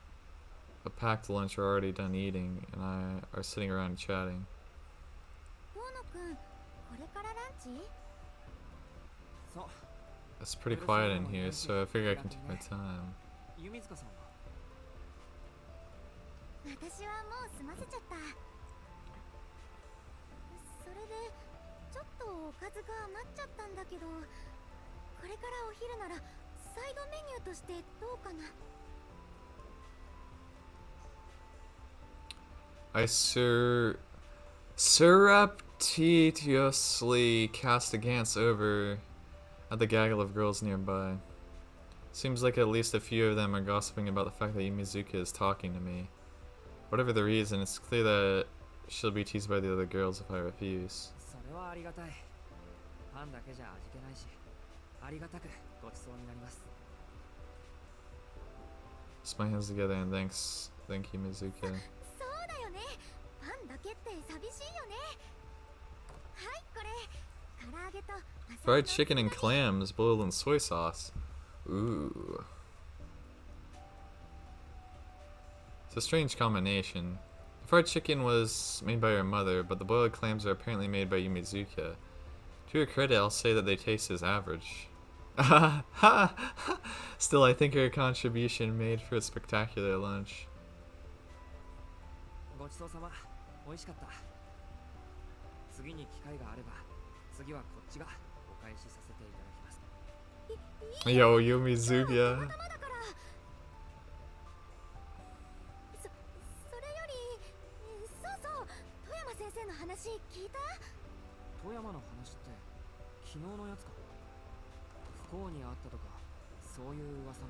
a packed lunch are already done eating, and I are sitting around chatting. It's pretty quiet in here, so I figure I can take my time. 弓塚さんは私はもう済ませちゃったそれでちょっとおかずが余っちゃったんだけどこれからお昼ならサイドメニューとしてどうかな I tediously cast a glance over at the gaggle of girls nearby. Seems like at least a few of them are gossiping about the fact that Yumizuka is talking to me. Whatever the reason, it's clear that she'll be teased by the other girls if I refuse. それはありがたい。パンだけじゃ味気ないし、ありがたくごちそうになります。Just my hands together and thank you, Mizuka. そうだよね。パンだけって寂しいよね。はいこれ。唐揚げと Fried chicken and clams boiled in soy sauce. Ooh. It's a strange combination. The fried chicken was made by her mother, but the boiled clams are apparently made by Yumizuka. To her credit, I'll say that they taste as average. Still, I think her contribution made for a spectacular lunch. ごちそうさま。美味しかった。次に機会があれば、次はこっちがお返しさせていただきます。Yo, Yumizuka. まだまだから。それより、そうそう、富山先生の話聞いた？富山の話って昨日のやつか。不幸にあったとか、そういう噂の。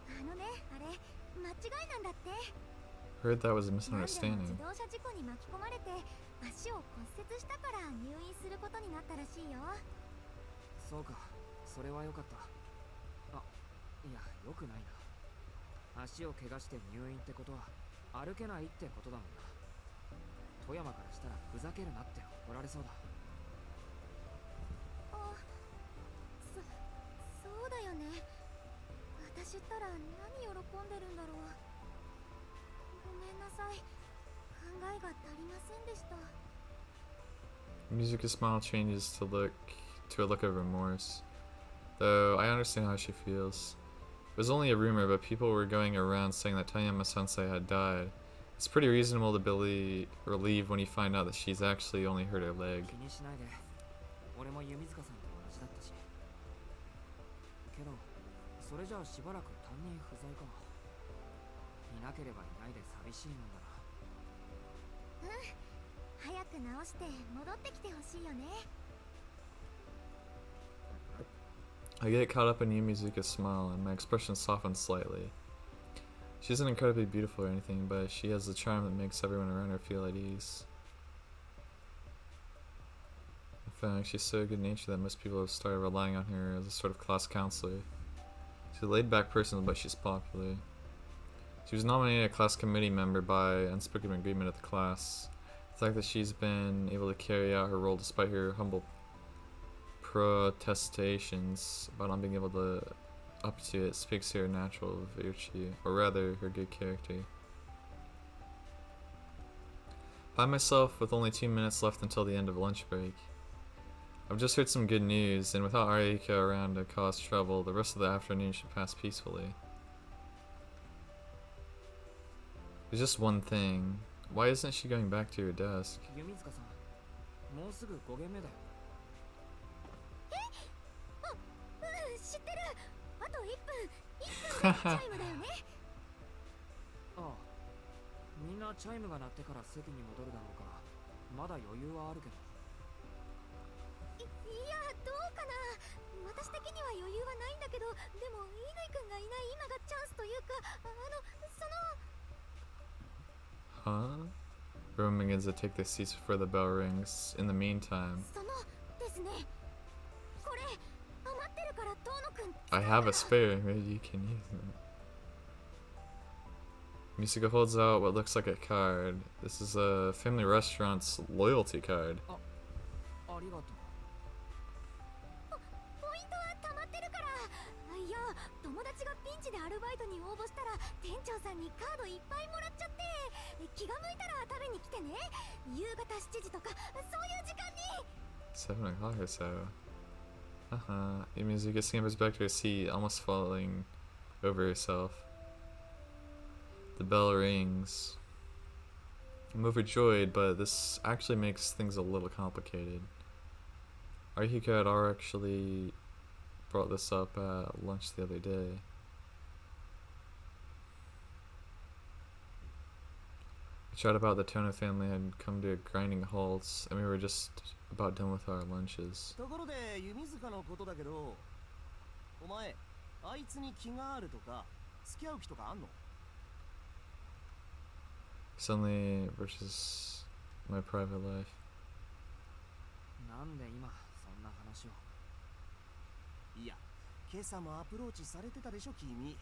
あのね、あれ間違いなんだって。 Heard that was a 自 misunderstanding. 動車事故に巻き込まれて足を骨折したから入院することになったらしいよ。そうか、それはよかった。あ、いや、よくないな。足を怪我して入院ってことは歩けないってことだもんな。富山からしたらふざけるなって怒られそうだ。あ、そうだよね。私ったら何喜んでるんだろう。ごめんなさい。考えが足りませんでした。 Mizuka's smile changes to a look of remorse. Though I understand how she feels. It was only a rumor, but people were going around saying that Toyama Sensei had died. It's pretty reasonable to be relieved when you find out that she's actually only hurt her leg. 気にしないで。俺も弓塚さんと同じだったし。けど、それじゃあしばらく担任不在か。いなければいないで寂しいもんだな。早く直して戻ってきてほしいよね。 I get caught up in Yumizuka's smile, and my expression softens slightly. She isn't incredibly beautiful or anything, but she has the charm that makes everyone around her feel at ease. In fact, she's so good-natured that most people have started relying on her as a sort of class counselor. She's a laid-back person, but she's popular. She was nominated a class committee member by unspoken agreement of the class. The fact that she's been able to carry out her role despite her humble protestations about not being able to up to it speaks to her natural virtue, or rather, her good character. By myself with only 2 minutes left until the end of lunch break. I've just heard some good news, and without Arika around to cause trouble, the rest of the afternoon should pass peacefully. There's just one thing. Why isn't she going back to her desk? 弓塚さん、もうすぐ5限目だよ。知ってる。あと1分でチャイムだよね。ああ、みんなチャイムが鳴ってから席に戻るだろうから、まだ余裕はあるけど。いや、どうかな。私的には余裕はないんだけど、でも乾くんがいない今がチャンスというか、Huh? Everyone begins to take their seats before the bell rings. In the meantime, そのですね。これ余ってるから遠野くん。 I have a spare. Maybe you can use it. Misaka holds out what looks like a card. This is a family restaurant's loyalty card. ありがとう。ポイントは溜まってるから。いや、友達がピンチでアルバイトに応募したら店長さんにカードいっぱいもらっちゃって、気が向いたら食べに来てね。夕方7時とかそういう時間に。 7 o'clock or so. Mizuka scampers back to her seat, almost falling over herself. The bell rings. I'm overjoyed, but this actually makes things a little complicated. Arihiko had actually brought this up at lunch the other day. The chat about the Tono family had come to a grinding halt, and we were just about done with our lunches. ところで弓塚のことだけど、お前あいつに気があるとか付き合う気とかあんの？ Suddenly versus my private life. なんで今そんな話を。いや、今朝もアプローチされてたでしょ君。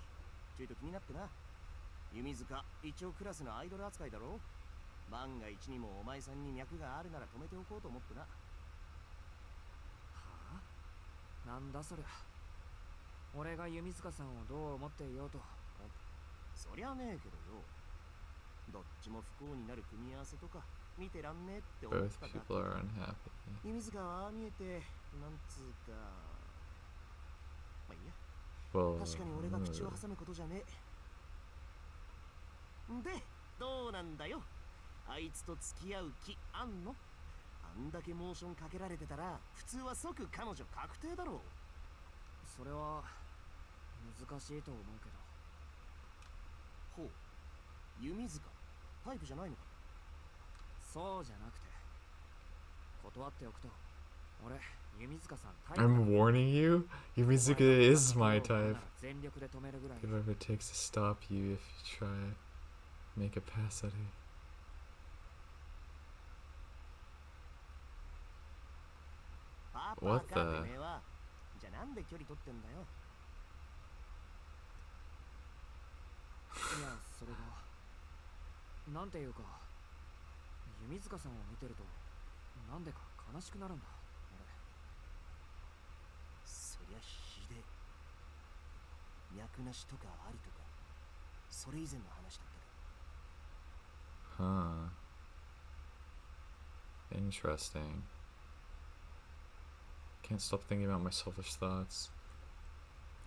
ちょいと気になってな。弓塚一応クラスのアイドル扱いだろ。万が一にもお前さんに脈があるなら止めておこうと思ってな。はあ？なんだそりゃ。俺が弓塚さんをどう思っていようと。そりゃねえけどよ。どっちも不幸になる組み合わせとか見てらんねえって思っ Both ただ people け。 are unhappy. 弓塚はああ見えてなんつうか、まあいいや。 Well, 確かに俺が口を挟むことじゃねえ。で、どうなんだよ。あいつと付き合う気あんの？あんだけモーションかけられてたら普通は即彼女確定だろう。それは難しいと思うけど。ほう、弓塚タイプじゃないのか？そうじゃなくて、断っておくと、俺弓塚さんタイプ。 I'm warning you, Yumizuka is my type. 全力で止めるぐらい。 Whatever it takes to stop you if you try make a pass at it. パパ What か the- てめえは。じゃあなんで距離取ってんだよ。いや、それがなんていうか、弓塚さんを見てるとなんでか悲しくなるんだ。そりゃひでえ。脈なしとかありとかそれ以前の話だったか。 Huh. Interesting. Can't stop thinking about my selfish thoughts.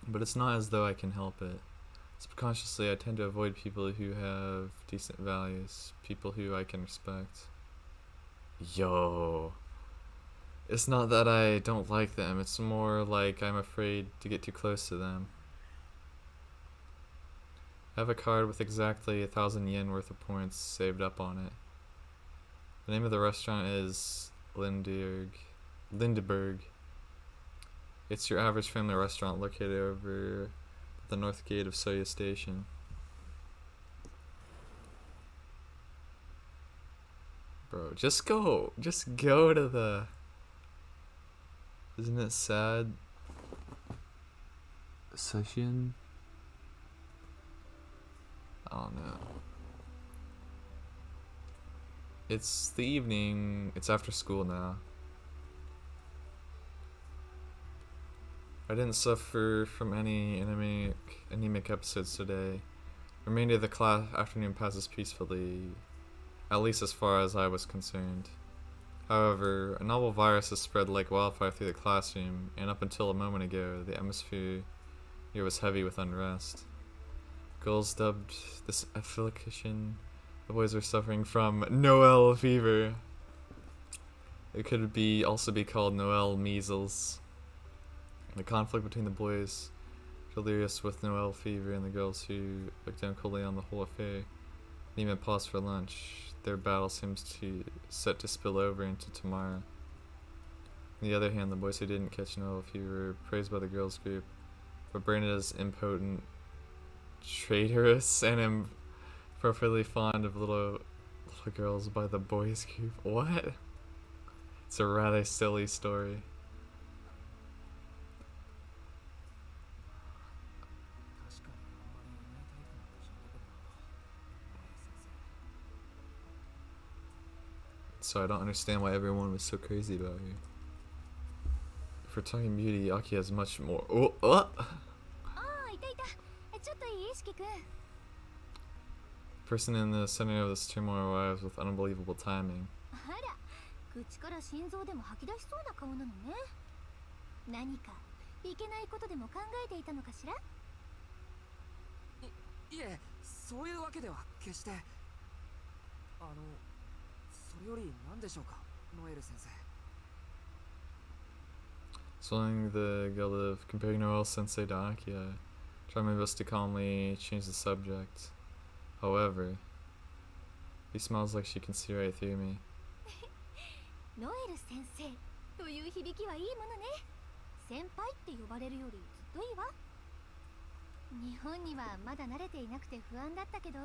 But it's not as though I can help it. Subconsciously, I tend to avoid people who have decent values, people who I can respect. Yo. It's not that I don't like them, it's more like I'm afraid to get too close to them. I have a card with exactly 1,000 yen worth of points saved up on it. The name of the restaurant is Lindeberg. It's your average family restaurant located over the north gate of Soya Station. Bro, just go to the... Isn't it sad? Session? I don't know. It's the evening, it's after school now. I didn't suffer from any anemic episodes today. The remainder of the afternoon passes peacefully, at least as far as I was concerned. However, a novel virus has spread like wildfire through the classroom, and up until a moment ago, the atmosphere here was heavy with unrest. Girls dubbed this affliction the boys were suffering from Noel fever. It could also be called Noel measles. The conflict between the boys delirious with Noel fever and the girls who looked down coldly on the whole affair and even paused for lunch. Their battle seems set to spill over into tomorrow. On the other hand, the boys who didn't catch Noel fever were praised by the girls group, but branded as impotent, traitorous, and appropriately fond of little girls by the boys group. What? It's a rather silly story. So I don't understand why everyone was so crazy about her. If we're talking beauty, Aki has much more. Oh, Person in the center of this turmoil arrives with unbelievable timing. 口から心臓でも吐き出しそうな顔なのね。何かいけないことでも考えていたのかしら？いえ、そういうわけでは決して。それより何でしょうか、ノエル先生。Swallowing the guilt of comparing Noel Sensei to Akia, try my best to calmly change the subject. However, He smells like she can see right through me. ノエル先生という響きはいいものね。先輩って呼ばれるよりずっといいわ。日本にはまだ慣れていなくて不安だったけど、あ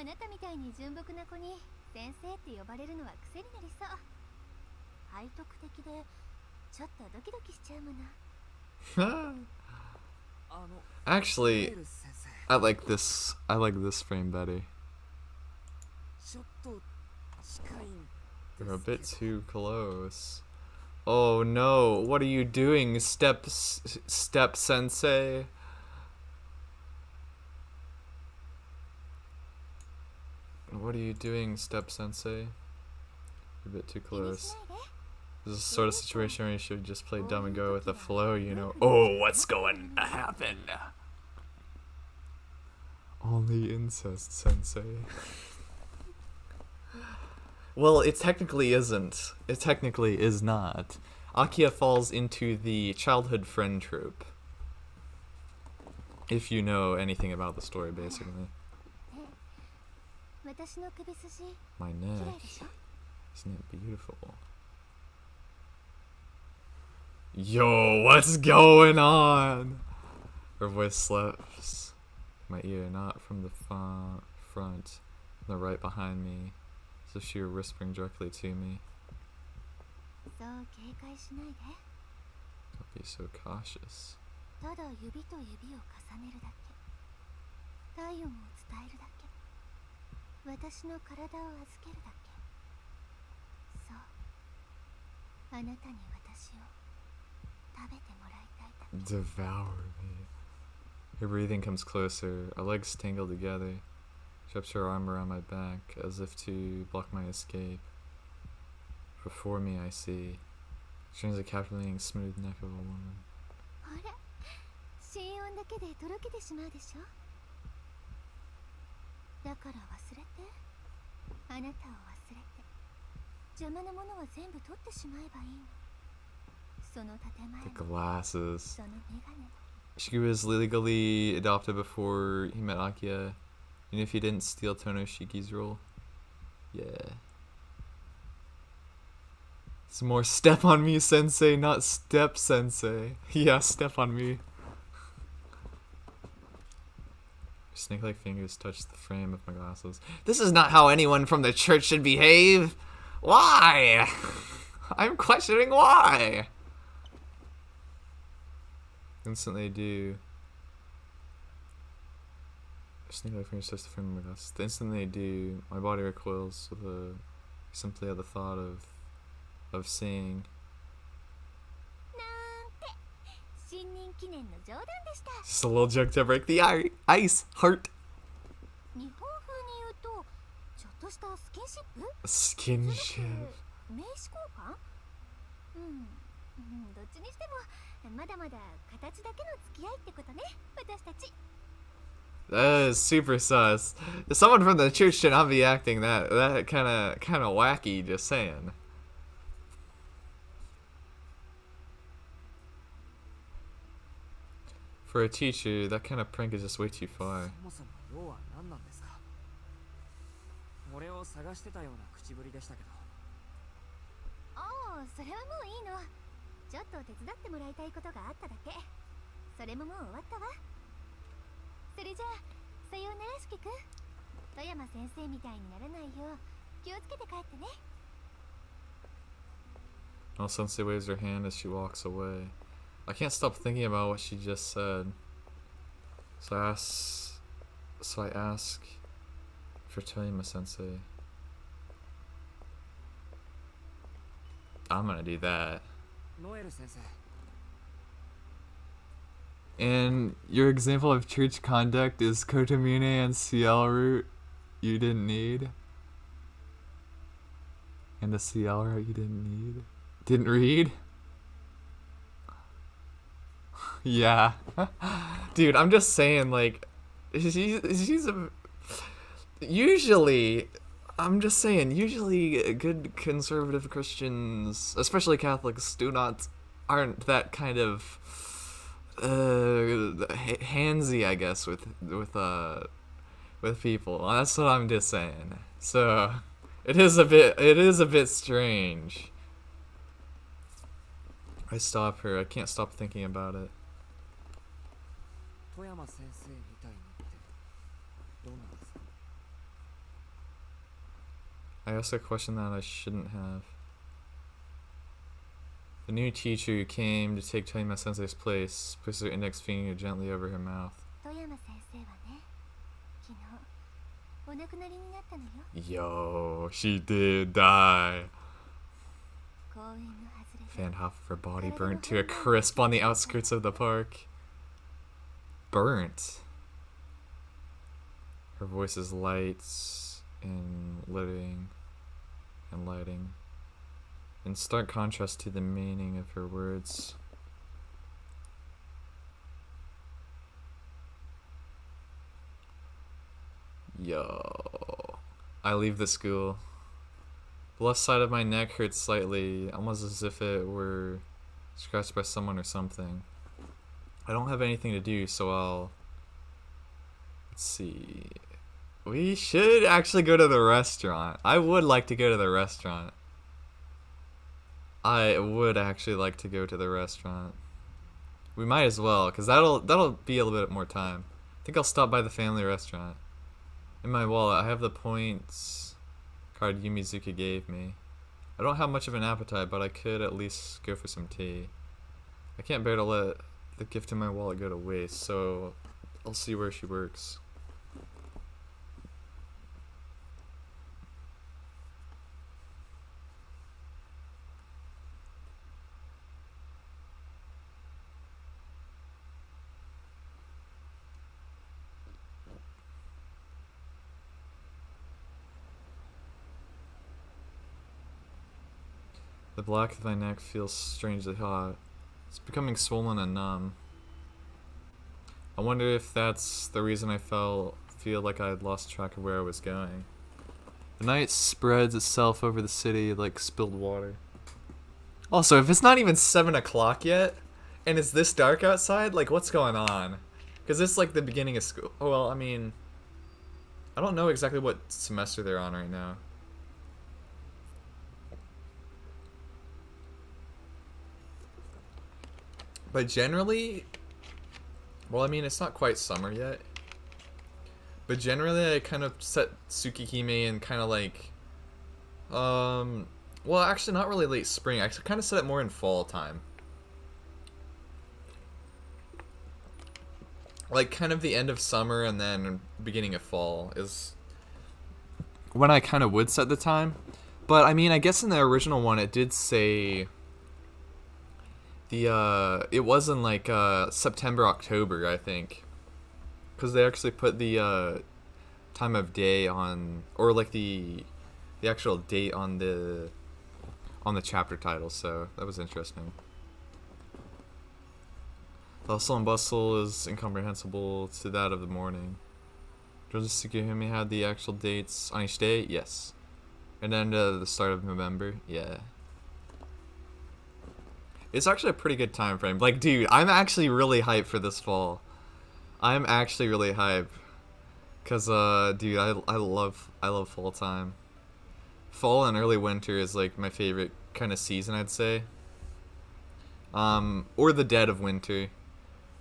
なたみたいに純朴な子に先生って呼ばれるのは癖になりそう。背徳的でちょっとドキドキしちゃうもの。Actually, ノエル先生 I like this frame better. ちょっと近いん You're a ですけ bit ど too close. Oh no, what are you doing, Step Sensei? What are you doing, Step Sensei? You're a bit too 気に close. しないで。 This is the sort of situation where you should just play dumb and go with the flow, you know. Oh, what's going to happen? Only incest, Sensei. Well, it technically isn't. It technically is not. Akia falls into the childhood friend trope. If you know anything about the story, basically. 私の首筋 My 綺麗 neck. でしょ。 Isn't it beautiful? Yo, what's going on? Her voice slaps my ear, not from the front, the right behind me, as if she were whispering directly to me. そう警戒しないで。 Don't be so cautious. ただ指と指を重ねるだけ。体温を伝えるだけ。私の体を預けるだけ。そう。あなたに私を食べてもらいたいだけ。 Devour me. Her breathing comes closer, our legs tangle together. She wraps her arm around my back, as if to block my escape. Before me I see, strange the captivating smooth neck of a woman. ほら、心音だけでとろけてしまうでしょ。だから忘れて。あなたを忘れて。邪魔なものは全部取ってしまえばいいの。その建前 The も glasses. そのメガネも。 Shigeru was legally adopted before he met Akia, even if he didn't steal Tonoshiki's role. Yeah. It's more step on me, Sensei, not step Sensei. Yeah, step on me. Snake-like fingers touch the frame of my glasses. This is not how anyone from the church should behave. Why? I'm questioning why. Instantly I do. Snake-like fingers touch the frame of my glasses. The instant they do, my body recoils with simply at the thought of seeing. なんて新任記念の冗談でした。 Just a little joke to break the ice. Heart. 日本風に言うとちょっとしたスキンシップ Skinship. 名刺交換どっちにしてもまだまだ形だけの付き合いってことね、私たち。 That is super sus. Someone from the church should not be acting that kind of wacky, just saying. For a teacher, that kind of prank is just way too far. そもそも要は何なんですか。俺を探してたような口ぶりでしたけど。おお、それはもういいの。ちょっと手伝ってもらいたいことがあっただけ。それももう終わったわ。それじゃあさようなら、しきくん。富山先生みたいにならないよう気をつけて帰ってね。 Well, Sensei waves her hand as she walks away. I can't stop thinking about what she just said. So I ask for Toyama Sensei. I'm gonna do that. ノエル先生。 And your example of church conduct is Kotomune and CL route you didn't need. And the CL route you didn't need. Didn't read? Yeah. Dude, I'm just saying, like, she's a... Usually, I'm just saying, usually good conservative Christians, especially Catholics, aren't that kind of... handsy, I guess, with with people. That's what I'm just saying. So it is a bit strange. I stop her. I can't stop thinking about it. 富山先生みたいにってどうなんですか？ I asked a question that I shouldn't have. The new teacher who came to take Toyama Sensei's place placed her index finger gently over her mouth. 富山先生はね、昨日お亡くなりになったのよ。 Yo, she did die. 公園の外れで Fan half of her body burnt to a crisp on the outskirts of the park. Burnt. Her voice is light and lighting, in stark contrast to the meaning of her words. Yo. I leave the school. The left side of my neck hurts slightly, almost as if it were scratched by someone or something. I don't have anything to do, so let's see. We should actually go to the restaurant. I would like to go to the restaurant. I would actually like to go to the restaurant. We might as well, because that'll be a little bit more time. I think I'll stop by the family restaurant. In my wallet, I have the points card Yumizuka gave me. I don't have much of an appetite, but I could at least go for some tea. I can't bear to let the gift in my wallet go to waste, so I'll see where she works. The black of my neck feels strangely hot. It's becoming swollen and numb. I wonder if that's the reason I feel like I had lost track of where I was going. The night spreads itself over the city like spilled water. Also, if it's not even 7 o'clock yet, and it's this dark outside, like, what's going on? Because it's like the beginning of school. Oh, well, I mean, I don't know exactly what semester they're on right now. But generally, well, I mean, it's not quite summer yet. But generally, I kind of set Tsukihime in kind of like, well, actually, not really late spring. I kind of set it more in fall time. Like, kind of the end of summer and then beginning of fall is when I kind of would set the time. But, I mean, I guess in the original one, it did say it was in like September, October, I think, because they actually put the time of day on, or like the actual date on the chapter title, so that was interesting. The hustle and bustle is incomprehensible to that of the morning. Does Tsukihime had the actual dates on each day? Yes. And then the start of November? Yeah. It's actually a pretty good time frame. Like, dude, I'm actually really hyped for this fall. I'm actually really hyped. Cause, dude, I love fall time. Fall and early winter is like my favorite kind of season, I'd say. Or the dead of winter.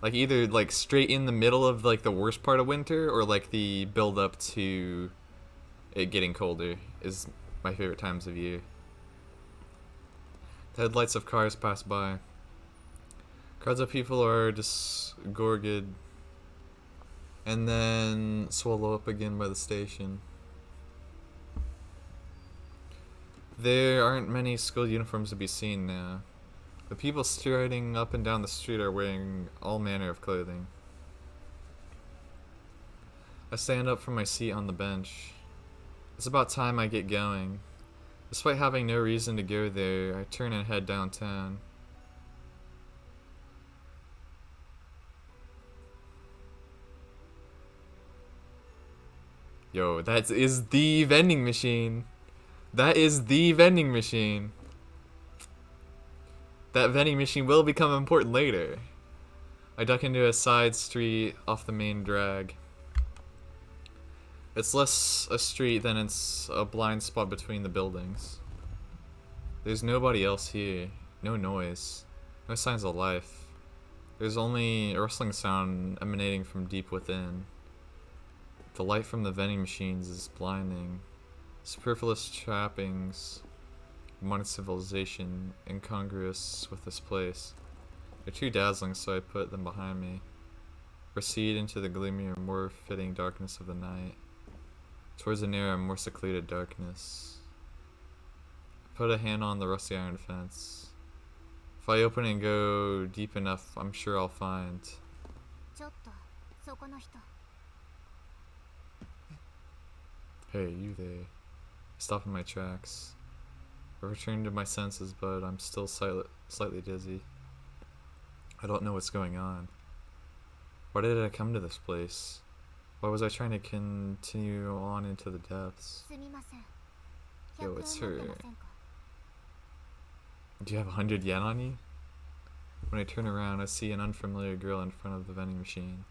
Like either like straight in the middle of like the worst part of winter, or like the build up to it getting colder is my favorite times of year. The headlights of cars pass by. Crowds of people are disgorged and then swallow up again by the station. There aren't many school uniforms to be seen now. The people striding up and down the street are wearing all manner of clothing. I stand up from my seat on the bench. It's about time I get going. Despite having no reason to go there, I turn and head downtown. Yo, that is the vending machine. That is the vending machine. That vending machine will become important later. I duck into a side street off the main drag. It's less a street than it's a blind spot between the buildings. There's nobody else here. No noise. No signs of life. There's only a rustling sound emanating from deep within. The light from the vending machines is blinding. Superfluous trappings of modern civilization incongruous with this place. They're too dazzling, so I put them behind me. Proceed into the gloomier, more fitting darkness of the night. Towards the nearer, more secluded darkness. Put a hand on the rusty iron fence. If I open and go deep enough, I'm sure I'll find. ちょっとそこの人 Hey, you there. I stop in my tracks. I return to my senses, but I'm still slightly dizzy. I don't know what's going on. Why did I come to this place? Why was I trying to continue on into the depths? すみません Yo, 100 it's 円持って her. ませんか Do you have 100 yen on you? When I turn around, I see an unfamiliar girl in front of the vending machine.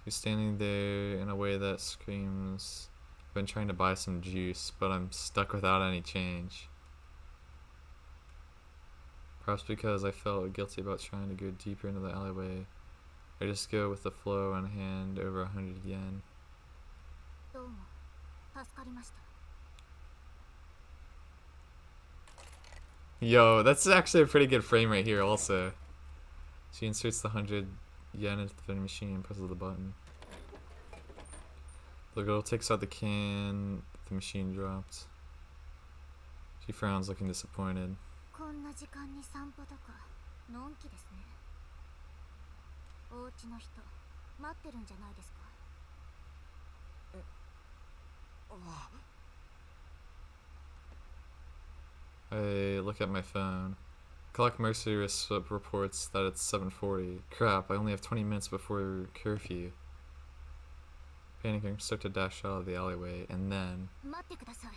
She's standing there in a way that screams, I've been trying to buy some juice, but I'm stuck without any change. Perhaps because I felt guilty about trying to go deeper into the alleyway, I just go with the flow and hand over 100 yen. どうも助かりました Yo, that's actually a pretty good frame right here also. She inserts the 100 yen into the vending machine and presses the button. The girl takes out the can the machine dropped. She frowns, looking disappointed. こんな時間に散歩とかのんきですねお家の人待ってるんじゃないですか I look at my phone. Clock Mercer reports that it's 7:40. Crap, I only have 20 minutes before curfew. Panicking, I start to dash out of the alleyway, and then 待ってください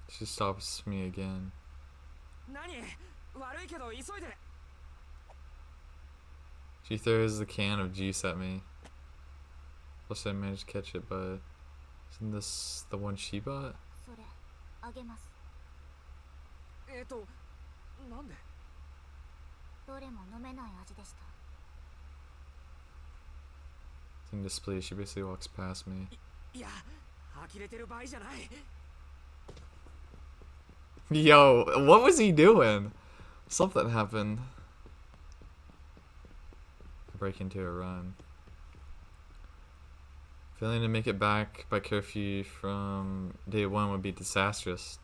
she stops me again. 何悪いけど急いで She throws the can of juice at me. Plus I managed to catch it, but isn't this the one she bought? それあげますなんでどれも飲めない味でした In display, she basically walks past me. いや呆れてる場合じゃない Yo, what was he doing? Something happened. I break into a run. Failing to make it back by curfew from day one would be disastrous.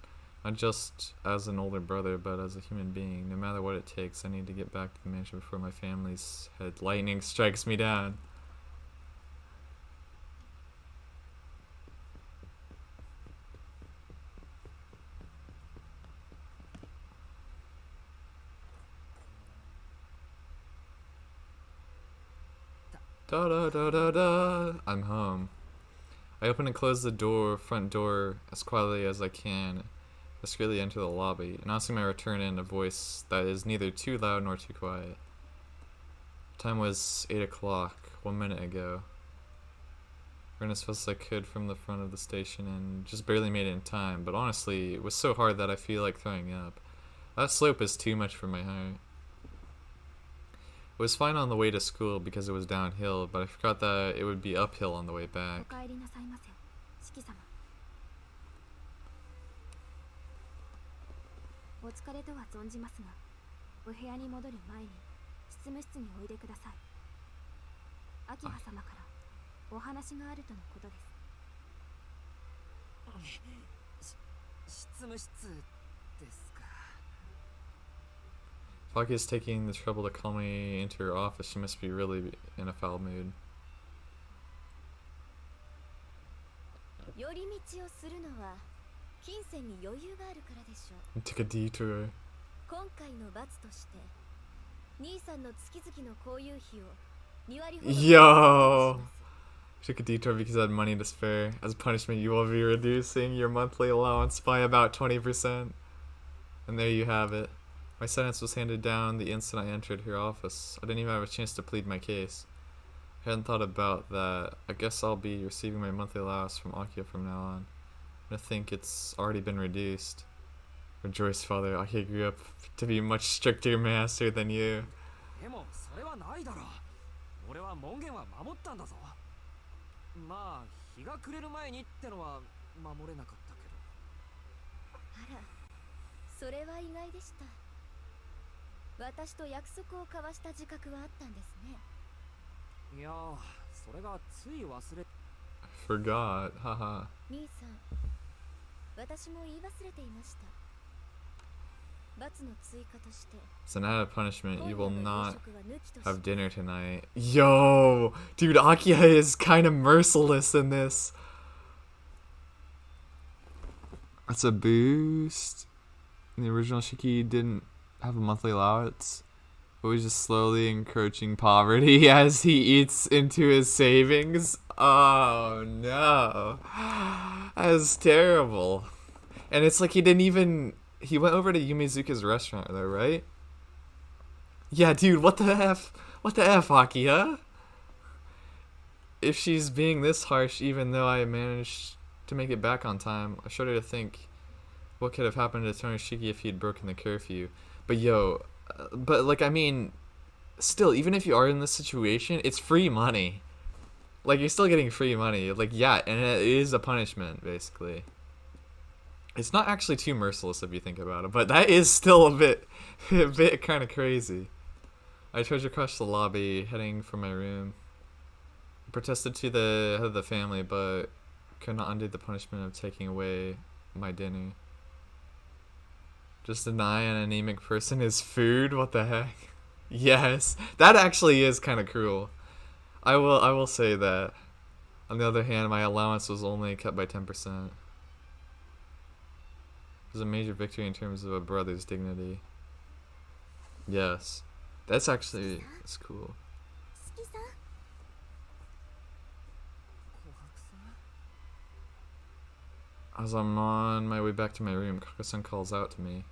Not just as an older brother, but as a human being. No matter what it takes, I need to get back to the mansion before my family's head lightning strikes me down. Da da da da da. I'm home. I open and close the front door, as quietly as I can, discreetly enter the lobby, announcing my return in a voice that is neither too loud nor too quiet. Time was 8 o'clock, 1 minute ago. Ran as fast as I could from the front of the station and just barely made it in time, but honestly, it was so hard that I feel like throwing up. That slope is too much for my heart. It was fine on the way to school because it was downhill, but I forgot that it would be uphill on the way お back. 帰りなさいませ四季様お疲れとは存じますがお部屋に戻る前に執務室においでください秋葉様からお話があるとのことです執務室ですか If Aki is taking the trouble to call me into her office, she must be really in a foul mood. 寄り道をするのは金銭に余裕があるからでしょう Took a detour. 今回の罰として兄さんの月々の交友費を2割ほど Yo! Took a detour because I had money to spare. As punishment, you will be reducing your monthly allowance by about 20%. And there you have it. My sentence was handed down the instant I entered her office. I didn't even have a chance to plead my case. Hadn't thought about that. I guess I'll be receiving my monthly allowance from Akia from now on. I think it's already been reduced. Rejoice, father. Akia grew up to be a much stricter master than you. でもそれはないだろう。俺は門限は守ったんだぞ。まあ日が暮れる前にってのは守れなかったけど。あら、それは意外でした。私と約束を交わした自覚はあったんですね。いやー、それがつい忘れ。Forgot, haha. 兄さん、私も言い忘れていました。罰の追加として。As an added punishment, you will 今夜の not 夕食は抜きとして have dinner tonight. Yo! Dude, Akia is kind of merciless in this. That's a boost. In the original, Shiki didn't have a monthly allowance, but was just slowly encroaching poverty as he eats into his savings. Oh no. That's terrible. And it's like he didn't even... He went over to Yumizuka's restaurant though, right? Yeah, dude, what the F? What the F, Akia? If she's being this harsh, even though I managed to make it back on time, I shudder to think what could have happened to Tony Shiki if he'd broken the curfew. But yo, but like, I mean, still, even if you are in this situation, it's free money. Like, you're still getting free money. Like, yeah, and it is a punishment, basically. It's not actually too merciless if you think about it, but that is still a bit kind of crazy. I treasure crushed the lobby, heading for my room. I protested to the head of the family, but could not undo the punishment of taking away my dinner. Just deny an anemic person his food? What the heck? Yes, that actually is kind of cruel. I will say that. On the other hand, my allowance was only cut by 10%. It was a major victory in terms of a brother's dignity. Yes, that's cool. 月さん、As I'm on my way back to my room, Kaka-san calls out to me.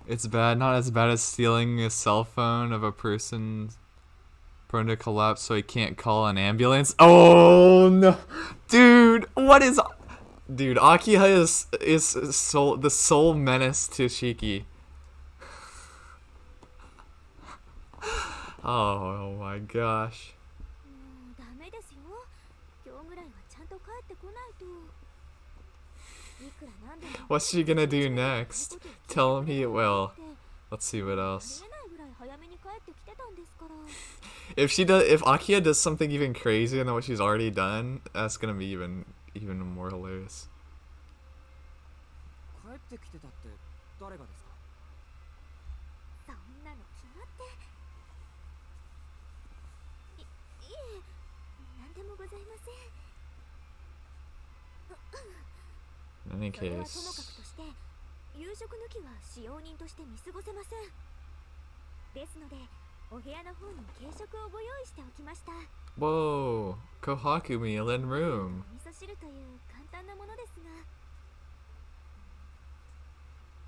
It's bad, not as bad as stealing a cell phone of a person prone to collapse so he can't call an ambulance. Oh no, dude, what is? Dude, Akiha is the sole menace to Shiki. Oh my gosh. もうダメですよ。今日ぐらいはちゃんと帰ってこないと。いくらなんでも What's she gonna do next? Tell him he will. Let's see what else. ありえないぐらい早めに帰ってきてたんですから。If Akiha does something even crazier than what she's already done, that's gonna be even more hilarious. 帰ってきてたって誰がですか？そんなの決まって。いえ、なんでもございません。 In any それはともか case, くとして、夕食抜きは使用人として見過ごせません。ですので、お部屋の方に軽食をご用意しておきました。 whoa, Kohaku meal in お room. 味噌汁という簡単なものです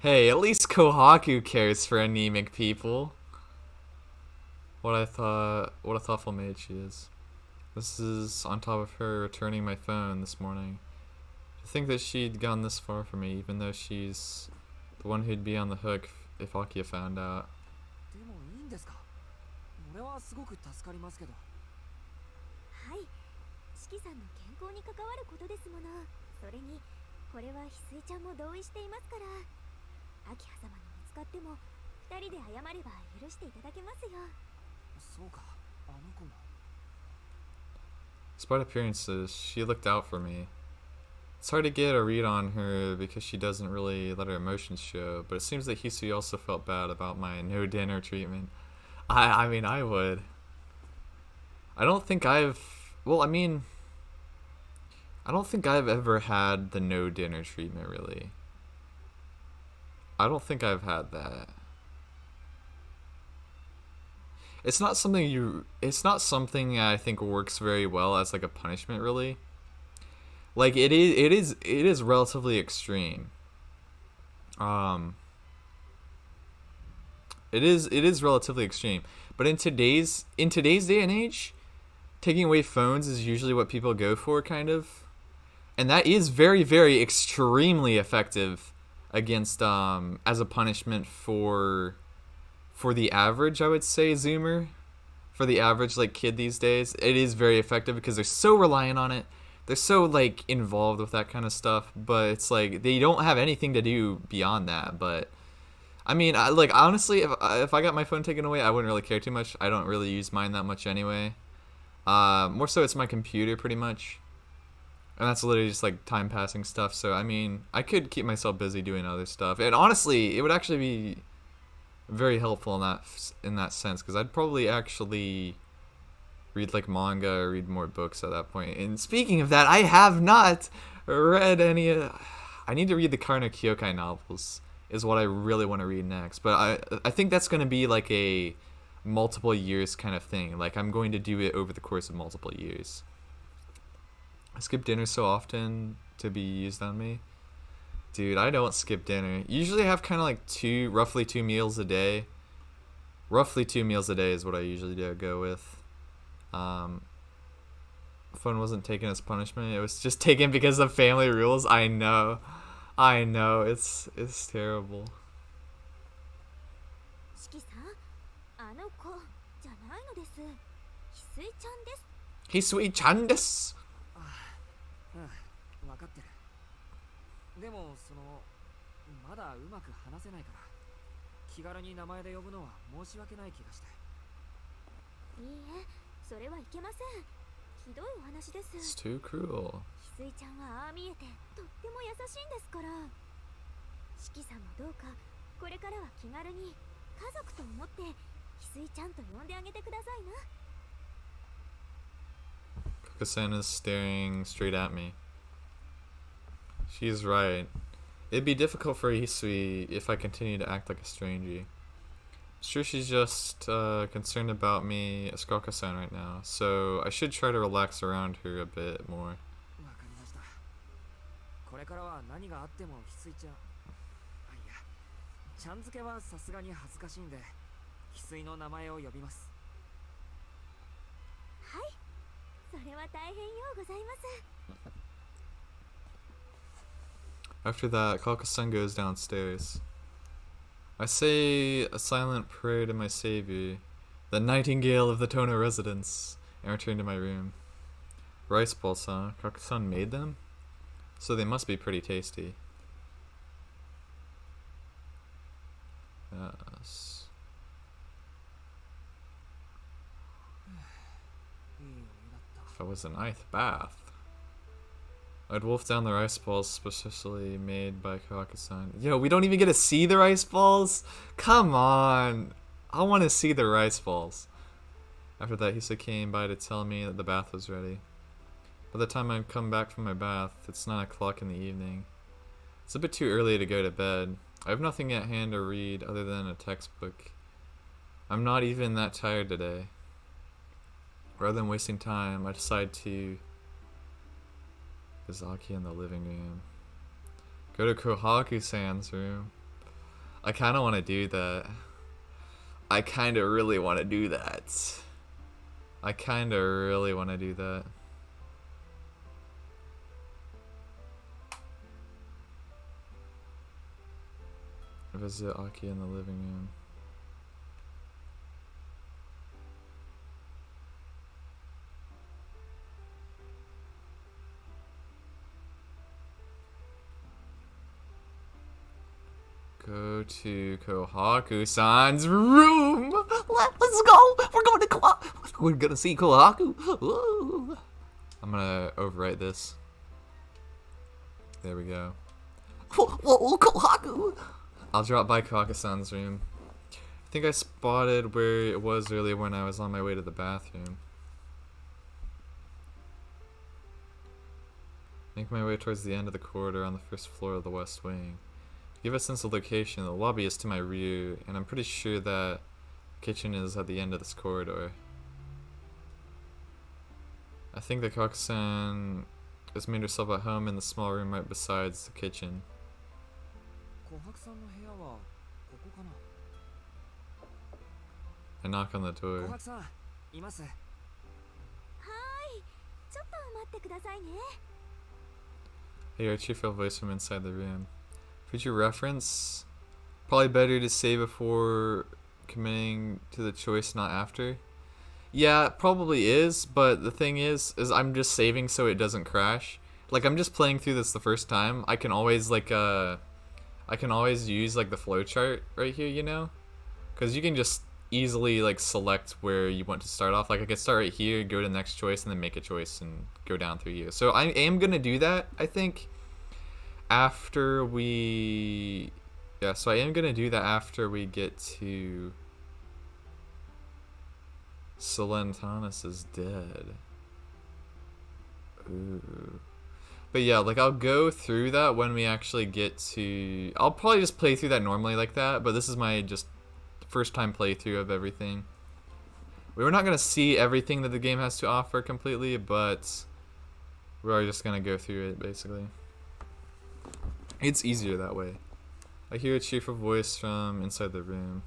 が。 Hey, at least Kohaku cares for anemic people. What a thoughtful maid she is. This is on top of her returning my phone this morning. To think that she'd gone this far for me, even though she's the one who'd be on the hook if Akia found out. でもいいんですか？俺はすごく助かりますけど。はい、四季さんの健康に関わることですもの。それに、これは翡翠ちゃんも同意していますから。明葉様に見つかっても、二人で謝れば許していただけますよ。そうか、あの子も。Despite appearances, she looked out for me. It's hard to get a read on her because she doesn't really let her emotions show, but it seems that Hisui also felt bad about my no dinner treatment. I mean, I would. I don't think I've ever had the no dinner treatment, really. I don't think I've had that. It's not something I think works very well as like a punishment, really. Like it is relatively extreme. It is relatively extreme. But in today's day and age, taking away phones is usually what people go for, kind of. And that is very, very extremely effective against, as a punishment for the average, I would say, Zoomer. For the average, like, kid these days. It is very effective because they're so reliant on it. They're so, like, involved with that kind of stuff. But it's like, they don't have anything to do beyond that. But, I mean, honestly, if I got my phone taken away, I wouldn't really care too much. I don't really use mine that much anyway. More so, it's my computer, pretty much. And that's literally just, like, time-passing stuff. So, I mean, I could keep myself busy doing other stuff. And honestly, it would actually be very helpful in that sense, because I'd probably actually read, like, manga or read more books at that point. And speaking of that, I have not read any... I need to read the Karno Kyokai novels, is what I really want to read next. But I think that's going to be, like, a multiple years kind of thing. Like, I'm going to do it over the course of multiple years. I skip dinner so often to be used on me. Dude, I don't skip dinner. Usually I have kind of like roughly two meals a day. Roughly 2 meals a day is what I usually go with. Phone wasn't taken as punishment. It was just taken because of family rules. I know. It's terrible. 四季さん、あの子じゃないのです。翡翠ちゃんです。Hisui-chan desu. 分かってる。でもまだうまく話せないから気軽に名前で呼ぶのは申し訳ない気がして。いいえ、それはいけません。ひどいお話です。 It's too cruel. 翡翠ちゃんはああ見えてとっても優しいんですから。四季さんもどうかこれからは気軽に家族と思って翡翠ちゃんと呼んであげてくださいな。 Kokusen is staring straight at me. She's right. It'd be difficult for Hisui if I continue to act like a stranger. It's true she's just concerned about me as Kokusen right now, so I should try to relax around her a bit more. わかりました。これからは何があっても翡翠ちゃん、いや、ちゃん付けはさすがに恥ずかしいんで、翡翠の名前を呼びます。はい、それは大変ようございます。 After that, Kokusen goes downstairs. I say a silent prayer to my savior, the nightingale of the Tono residence, and return to my room. Rice balls, huh? Kokusen made them? So they must be pretty tasty. Yes. That was a nice bath. I'd wolf down the rice balls specially made by Kokusen. Yo, we don't even get to see the rice balls? Come on. I want to see the rice balls. After that, Hisa came by to tell me that the bath was ready. By the time I'd come back from my bath, it's 9 o'clock in the evening. It's a bit too early to go to bed. I have nothing at hand to read other than a textbook. I'm not even that tired today. Rather than wasting time, I decide to Izaki in the living room. Go to Kohaku-san's room. I kind of want to do that. I kind of really want to do that. I kind of really want to do that. Visit Aki in the living room. Go to Kohaku-san's room. Let's go. We're going to We're gonna see Kohaku. Ooh. I'm gonna overwrite this. There we go. Whoa, Kohaku. I'll drop by Kohaku-san's room. I think I spotted where it was earlier when I was on my way to the bathroom. Make my way towards the end of the corridor on the first floor of the west wing. To give a sense of location, the lobby is to my rear, and I'm pretty sure that the kitchen is at the end of this corridor. I think that Kohaku-san has made herself at home in the small room right besides the kitchen. I knock on the door. 小白さん、います。は待ってくださいね。 I hear a cheerful voice from inside the room. Future reference? Probably better to say before committing to the choice, not after. Yeah, it probably is, but the thing is I'm just saving so it doesn't crash. Like, I'm just playing through this the first time. I can always, like, I can always use, like, the flowchart right here, you know? Because you can just easily, like, select where you want to start off. Like, I could start right here, go to the next choice, and then make a choice and go down through here. So I am going to do that, I think, after we... Yeah, so I am going to do that after we get to... Solentanus is dead. Ooh. But yeah, like, I'll go through that when we actually get to... I'll probably just play through that normally like that, but this is my just first time playthrough of everything. We're not going to see everything that the game has to offer completely, but we're just going to go through it, basically. It's easier that way. I hear a cheerful voice from inside the room.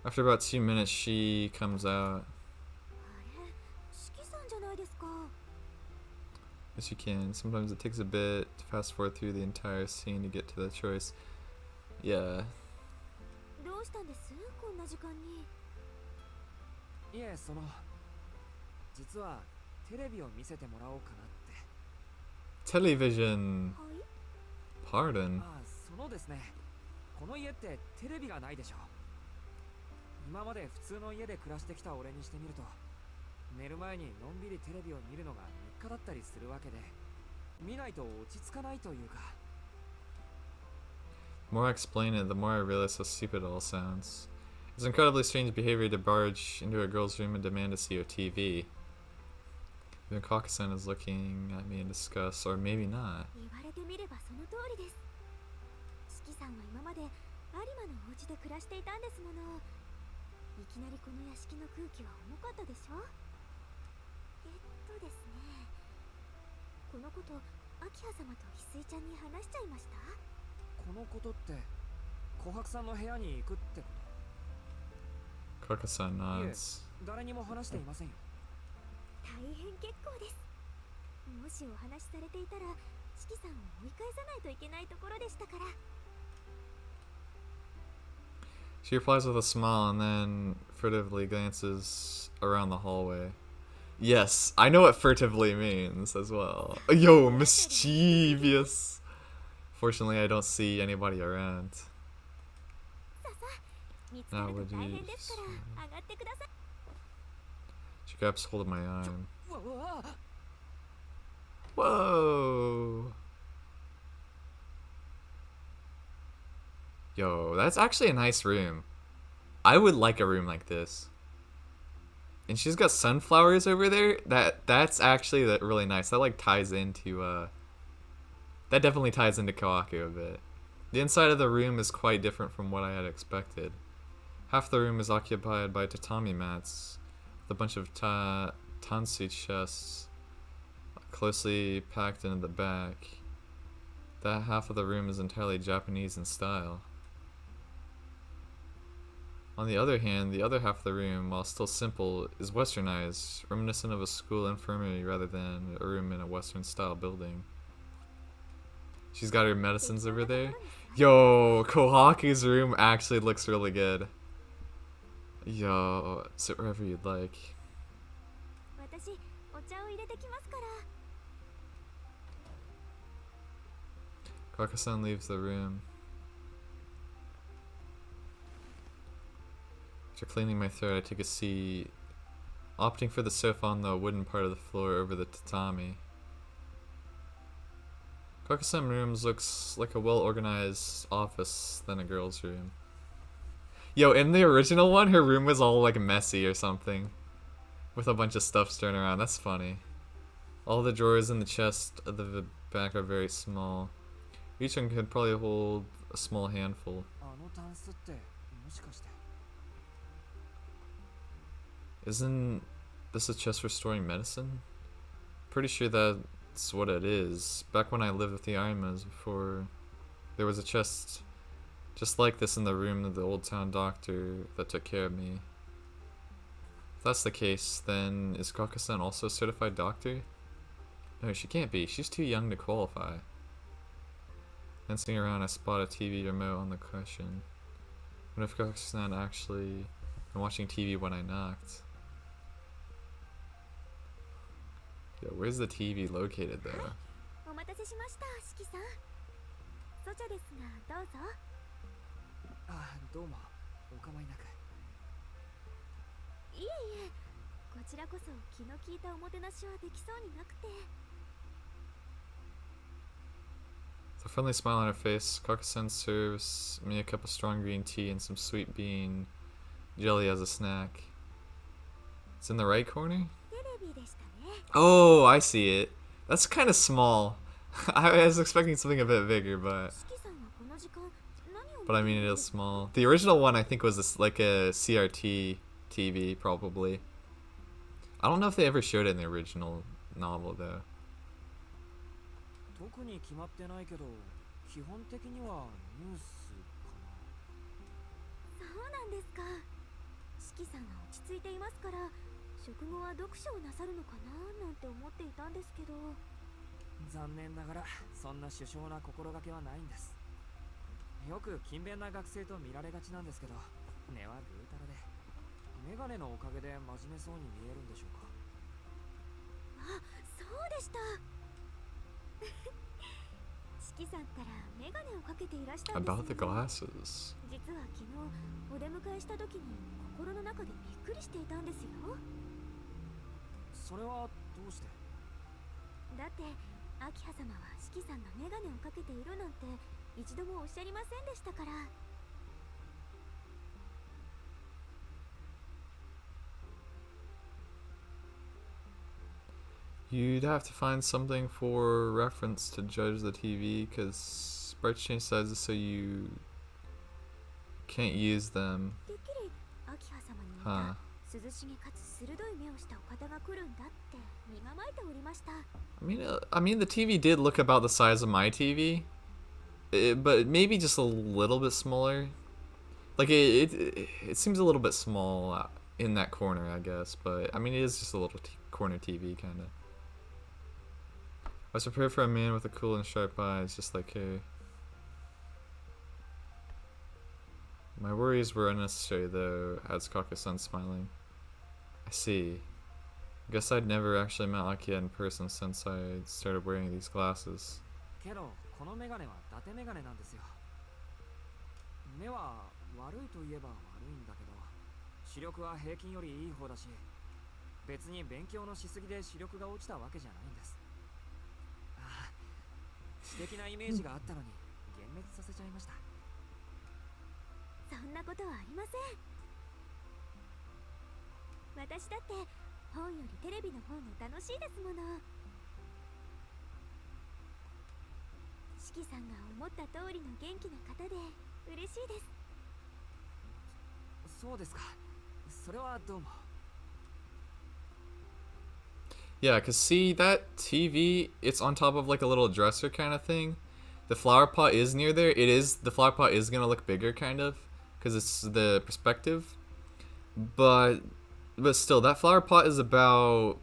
After about 2 minutes, she comes out. あれ、四季さんじゃないですか。 Yes, you can. Sometimes it takes a bit to fast forward through the entire scene to get to the choice. Yeah. どうしたんです？こんな時間に。いえ、実はテレビを見せてもらおうかなって。 Television. はい。 Pardon. ああ、ですね。この家ってテレビがないでしょ。今まで普通の家で暮らしてきた俺にしてみると、寝る前にのんびりテレビを見るのが日課だったりするわけで、見ないと落ち着かないというか。The more I explain it, the more I realize how stupid it all sounds. It's incredibly strange behavior to barge into a girl's room and demand to see her TV. Even Kakasan is looking at me in disgust, or maybe not. 言われてみればその通りです。四季さんは今まで有馬のお家で暮らしていたんですもの。いきなりこの屋敷の空気は重かったでしょ。ですね。このこと、明葉様と翡翠ちゃんに話しちゃいました？このことって琥珀さんの部屋に行くってこと？ Kakasan nods. 誰にも話していませんよ。大変結構です。もしお話しされていたら、四季さんを追い返さないといけないところでしたから。 She replies with a smile and then furtively glances around the hallway. Yes, I know what furtively means as well. Yo, mischievous. Fortunately, I don't see anybody around. Now would you... She grabs hold of my arm. Whoa! Yo, that's actually a nice room. I would like a room like this. And she's got sunflowers over there. That's actually really nice. That like ties into that definitely ties into Kawaku a bit. The inside of the room is quite different from what I had expected. Half the room is occupied by tatami mats, with a bunch of tansu chests closely packed into the back. That half of the room is entirely Japanese in style. On the other hand, the other half of the room, while still simple, is westernized, reminiscent of a school infirmary rather than a room in a western-style building. She's got her medicines over there. Yo, Kohaku's room actually looks really good. Yo, sit wherever you'd like. Kaka-san leaves the room. After cleaning my throat, I take a seat, opting for the sofa on the wooden part of the floor over the tatami. Kaka-san rooms looks like a well-organized office than a girl's room. Yo, in the original one, her room was all like messy or something, with a bunch of stuff strewn around. That's funny. All the drawers in the chest at the back are very small. Each one could probably hold a small handful. Isn't this a chest for storing medicine? Pretty sure that's what it is. Back when I lived with the Aimas before, there was a chest just like this in the room of the old town doctor that took care of me. If that's the case, then is Kaka-san also a certified doctor? No, she can't be. She's too young to qualify. Dancing around, I spot a TV remote on the cushion. What if Cox's not actually been watching TV when I knocked? Yo, where's the TV located though? お待たせしました、四季さん。ソチャですが、どうぞ。あ、どうも。お構いなく。いえいえ、こちらこそ気の利いたおもてなしはできそうになくて。With a friendly smile on her face, Coxen serves me a cup of strong green tea and some sweet bean jelly as a snack. It's in the right corner? テレビでしたね。Oh, I see it. That's kind of small. I was expecting something a bit bigger, 四季さんはこの時間何を but I mean it is small. The original one I think was like a CRT TV probably. I don't know if they ever showed it in the original novel though. 特に決まってないけど、基本的にはニュースかな。そうなんですか。四季さんは落ち着いていますから、食後は読書をなさるのかななんて思っていたんですけど。残念ながらそんな殊勝な心がけはないんです。よく勤勉な学生と見られがちなんですけど、根はぐうたらで、メガネのおかげで真面目そうに見えるんでしょうか。あ、そうでした。四季さんったらメガネをかけていらしたんですよ About the ね。 glasses. 実は昨日お出迎えした時に心の中でびっくりしていたんですよ。それはどうして？だって明葉様は四季さんがメガネをかけているなんて一度もおっしゃりませんでしたから。You'd have to find something for reference to judge the TV, because sprites change sizes so you can't use them. てっきり明葉様に似 Huh. た涼しげかつ鋭い目をしたお方が来るんだって身構えておりました。I mean, the TV did look about the size of my TV, but maybe just a little bit smaller. Like it seems a little bit small in that corner, I guess. But I mean, it is just a little corner TV kind of. I was prepared for a man with a cool and sharp eyes, just like her. My worries were unnecessary, though, adds Kaka-san, smiling. I see. Guess I'd never actually met Akia in person since I started wearing these glasses. けどこのメガネは伊達メガネなんですよ。目は悪いといえば悪いんだけど、視力は平均よりいい方だし、別に勉強のしすぎで視力が落ちたわけじゃないんです。ああ、素敵なイメージがあったのに幻滅させちゃいました。そんなことはありません。私だって本よりテレビの方が楽しいですもの。四季さんが思った通りの元気な方で嬉しいです。そうですか。それはどうも。Yeah, cause see that TV, it's on top of like a little dresser kind of thing. The flower pot is near there. The flower pot is gonna look bigger kind of, cause it's the perspective. But still, that flower pot is about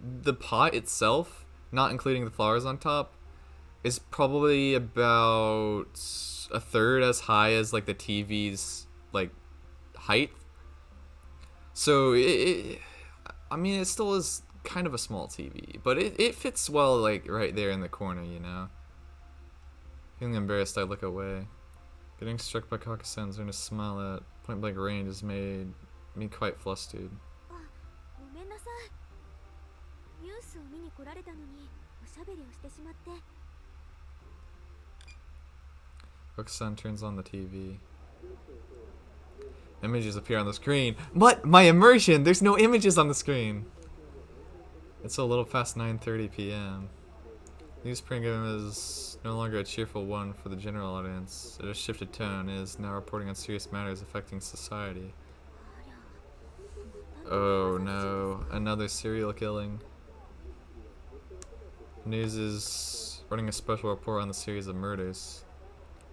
the pot itself, not including the flowers on top, is probably about a third as high as like the TV's like height. So I mean, it still is kind of a small TV, but it fits well like right there in the corner, you know. Feeling embarrassed, I look away. Getting struck by Kaka-san's earnest smile at point blank range has made me quite flustered. あ、ごめんなさい。ニュースを見に来られたのにおしゃべりをしてしまって。Kaka-san turns on the TV. Images appear on the screen. What? My immersion! There's no images on the screen! It's a little past 9:30 p.m. News program is no longer a cheerful one for the general audience. It has shifted tone and is now reporting on serious matters affecting society. Oh no, another serial killing. News is running a special report on the series of murders.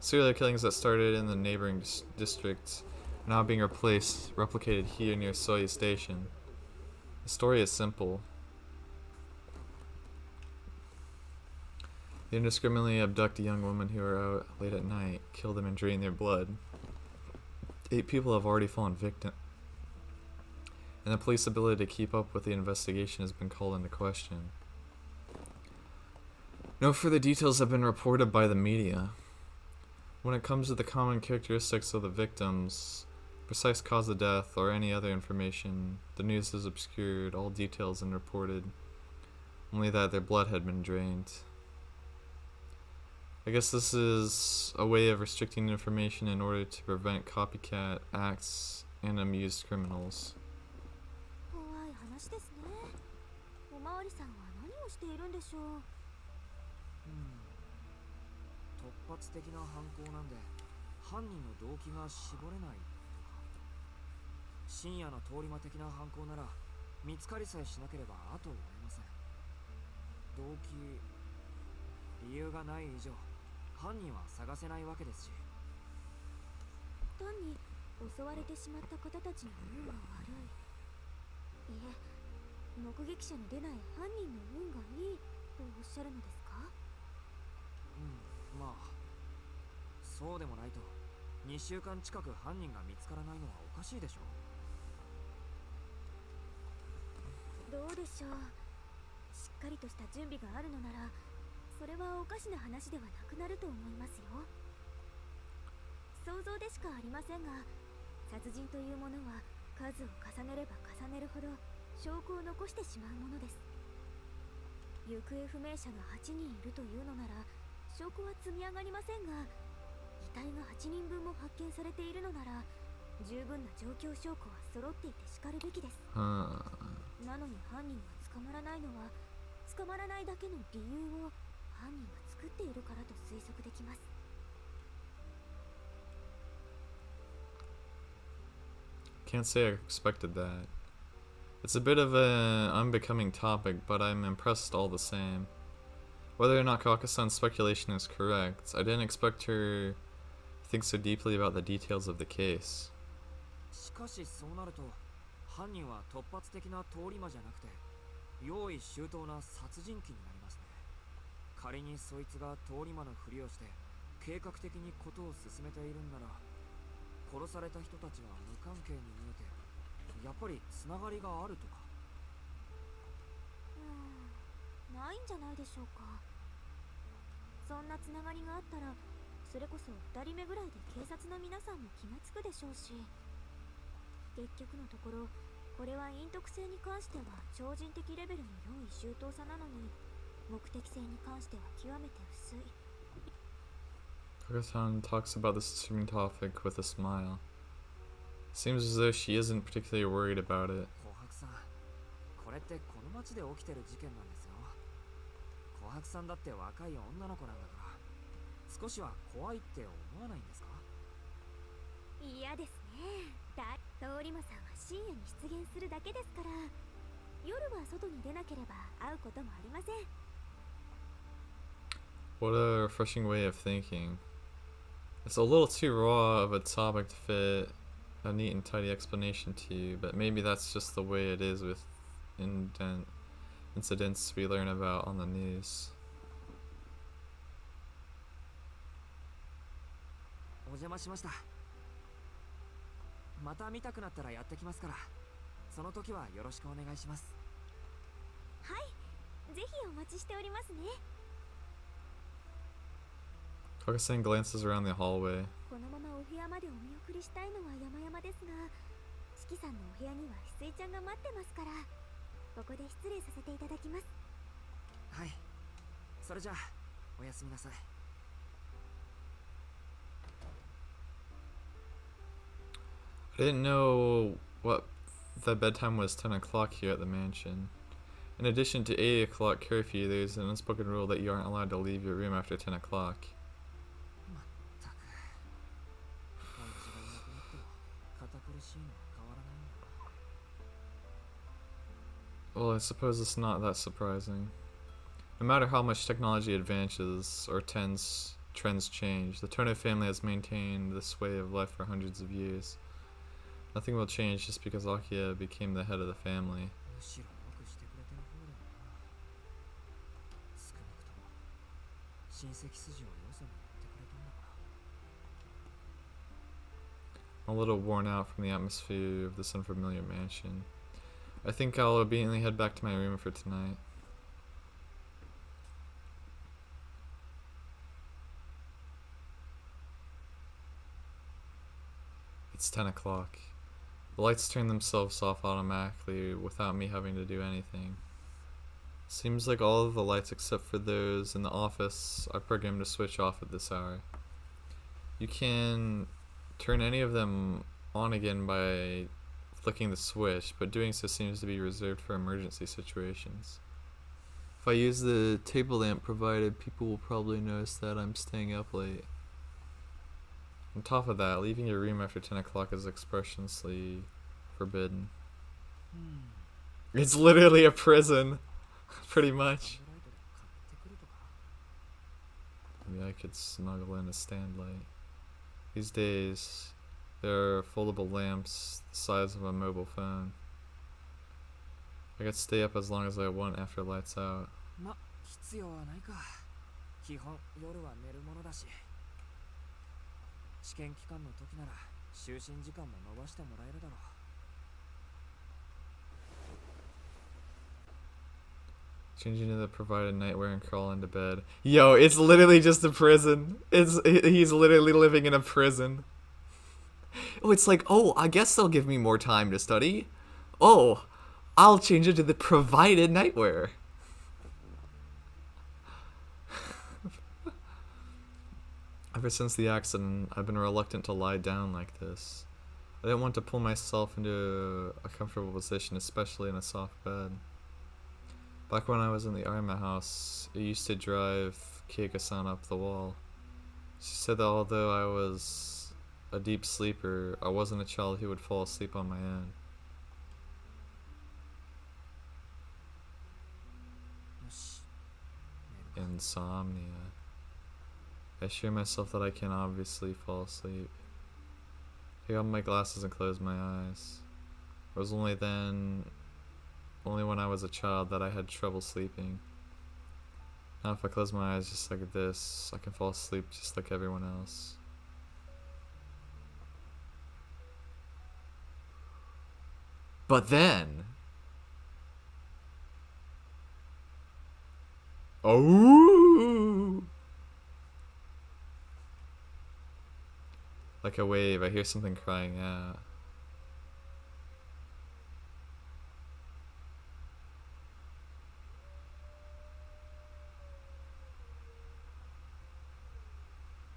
Serial killings that started in the neighboring district are now being replicated here near Soya Station. The story is simple. They indiscriminately abduct young women who are out late at night, kill them and drain their blood. 8 people have already fallen victim, and the police's ability to keep up with the investigation has been called into question. No further details have been reported by the media. When it comes to the common characteristics of the victims, precise cause of death, or any other information, the news has obscured all details and reported only that their blood had been drained. I guess this is a way of restricting information in order to prevent copycat acts and amuse criminals. 怖い話ですね。おまわりさんは何をしているんでしょう。突発的な犯行なんで犯人の動機が絞れないとか。深夜の通り魔的な犯行なら見つかりさえしなければ後を追えません。動機、理由がない以上犯人は探せないわけですし。単に襲われてしまった方たちの運が悪い。いえ、目撃者の出ない犯人の運がいいとおっしゃるのですか？まあそうでもないと2週間近く犯人が見つからないのはおかしいでしょう。どうでしょう。しっかりとした準備があるのならそれはおかしな話ではなくなると思いますよ。想像でしかありませんが、殺人というものは数を重ねれば重ねるほど証拠を残してしまうものです。行方不明者が8人いるというのなら証拠は積み上がりませんが、遺体が8人分も発見されているのなら十分な状況証拠は揃っていてしかるべきです。なのに犯人が捕まらないのは捕まらないだけの理由を犯人が作っているからと推測できます。Can't say I expected that. It's a bit of an unbecoming topic, but I'm impressed all the same. Whether or not Kakasan's speculation is correct, I didn't expect her to think so deeply about the details of the case. しかしそうなると犯人は突発的な通り魔じゃなくて用意周到な殺人鬼になりますね。仮にそいつが通り魔のふりをして計画的に事を進めているんなら、殺された人たちは無関係に見えてやっぱりつながりがあるとか。ないんじゃないでしょうか。そんなつながりがあったらそれこそ2人目ぐらいで警察の皆さんも気がつくでしょうし、結局のところこれは陰徳性に関しては超人的レベルの用意周到さなのに、目的性に関しては極めて薄い。Kakasan talks about this disturbing topic with a smile. Seems as though she isn't particularly worried about it. 琥珀さん、これってこの町で起きてる事件なんですよ。琥珀さんだって若い女の子なんだから、少しは怖いって思わないんですか？嫌ですね。通り魔さんは深夜に出現するだけですから、夜は外に出なければ会うこともありません。 What a refreshing way of thinking. It's a little too raw of a topic to fit a neat and tidy explanation to you, but maybe that's just the way it is with incidents we learn about on the news. お邪魔しました。また見たくなったらやってきますから、その時はよろしくお願いします。はい、ぜひお待ちしておりますね。 Kakasan glances around the hallway. このままお部屋までお見送りしたいのは山々ですが、四季さんのお部屋には翡翠ちゃんが待ってますから、ここで失礼させていただきます。はい、それじゃあおやすみなさい。I didn't know what the bedtime was 10 o'clock here at the mansion. In addition to 8 o'clock curfew, there's an unspoken rule that you aren't allowed to leave your room after 10 o'clock. まったく、あいつがいなくなっても堅苦しいのは変わらないんだ。 Well, I suppose it's not that surprising. No matter how much technology advances or trends change, the Turner family has maintained this way of life for hundreds of years. Nothing will change just because Akia became the head of the family. むしろよくしてくれてる方だよな。少なくとも親戚筋をよそに言ってくれたんだから。 I'm a little worn out from the atmosphere of this unfamiliar mansion. I think I'll obediently head back to my room for tonight. It's 10 o'clock. The lights turn themselves off automatically without me having to do anything. Seems like all of the lights except for those in the office are programmed to switch off at this hour. You can turn any of them on again by flicking the switch, but doing so seems to be reserved for emergency situations. If I use the table lamp provided, people will probably notice that I'm staying up late. On top of that, leaving your room after 10 o'clock is expressly forbidden. It's literally a prison, pretty much. Maybe I could snuggle in a stand light. These days, there are foldable lamps the size of a mobile phone. I could stay up as long as I want after lights out. ま、必要はないか。基本夜は寝るものだし。試験期間の時なら就寝時間も伸ばしてもらえるだろう。Change into the provided nightwear and crawl into bed. Yo, it's literally just a prison. He's literally living in a prison. Oh, it's like, oh, I guess they'll give me more time to study. Oh, I'll change into the provided nightwear. Ever since the accident, I've been reluctant to lie down like this. I didn't want to pull myself into a comfortable position, especially in a soft bed. Back when I was in the Arma house, it used to drive Keiko-san up the wall. She said that although I was a deep sleeper, I wasn't a child who would fall asleep on my own. Insomnia. I assure myself that I can obviously fall asleep. Take off my glasses and close my eyes. It was only when I was a child that I had trouble sleeping. Now if I close my eyes just like this, I can fall asleep just like everyone else. But then... Oh! Like a wave, I hear something crying out.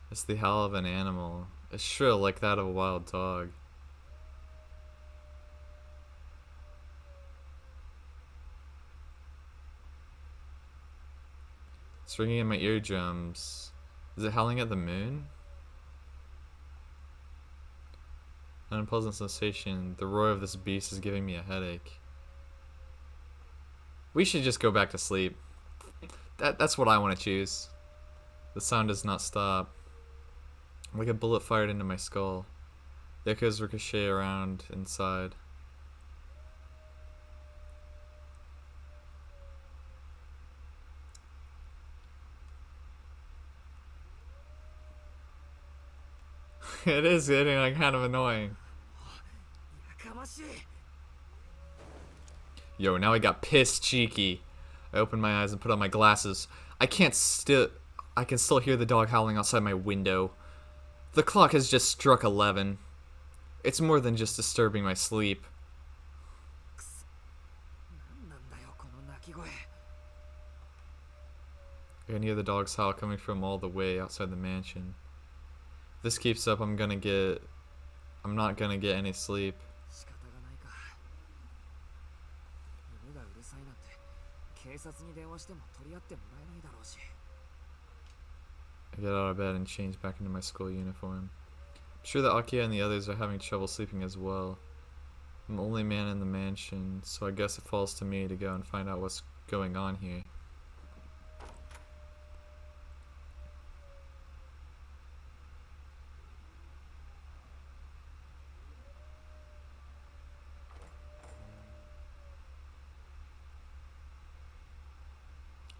It's the howl of an animal. It's shrill like that of a wild dog. It's ringing in my eardrums. Is it howling at the moon? An unpleasant sensation. The roar of this beast is giving me a headache. We should just go back to sleep. That's what I want to choose. The sound does not stop. Like a bullet fired into my skull. The echoes ricochet around inside. It is getting like kind of annoying. Yo, now I got pissed cheeky. I opened my eyes and put on my glasses. I can still hear the dog howling outside my window. The clock has just struck 11. It's more than just disturbing my sleep. I can hear the dog's howl coming from all the way outside the mansion. If this keeps up, I'm not gonna get any sleep. I get out of bed and change back into my school uniform. I'm sure that Akia and the others are having trouble sleeping as well. I'm the only man in the mansion, so I guess it falls to me to go and find out what's going on here.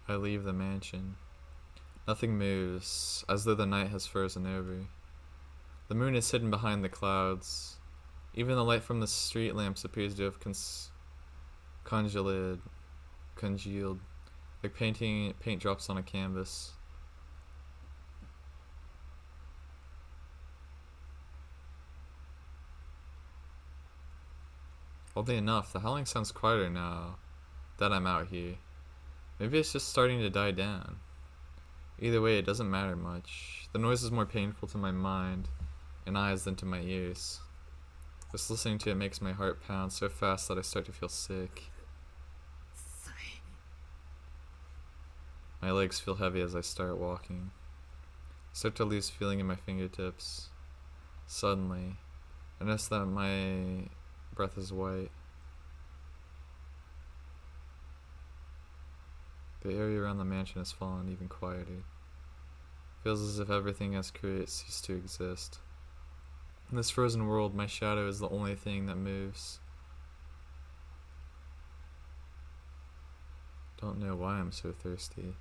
I leave the mansion. Nothing moves, as though the night has frozen over. The moon is hidden behind the clouds. Even the light from the street lamps appears to have congealed, like paint drops on a canvas. Oddly enough, the howling sounds quieter now that I'm out here. Maybe it's just starting to die down. Either way, it doesn't matter much. The noise is more painful to my mind and eyes than to my ears. Just listening to it makes my heart pound so fast that I start to feel sick. My legs feel heavy as I start walking. I start to lose feeling in my fingertips. Suddenly, I notice that my breath is white. The area around the mansion has fallen even quieter. Feels as if everything as created ceased to exist. In this frozen world, my shadow is the only thing that moves. Don't know why I'm so thirsty.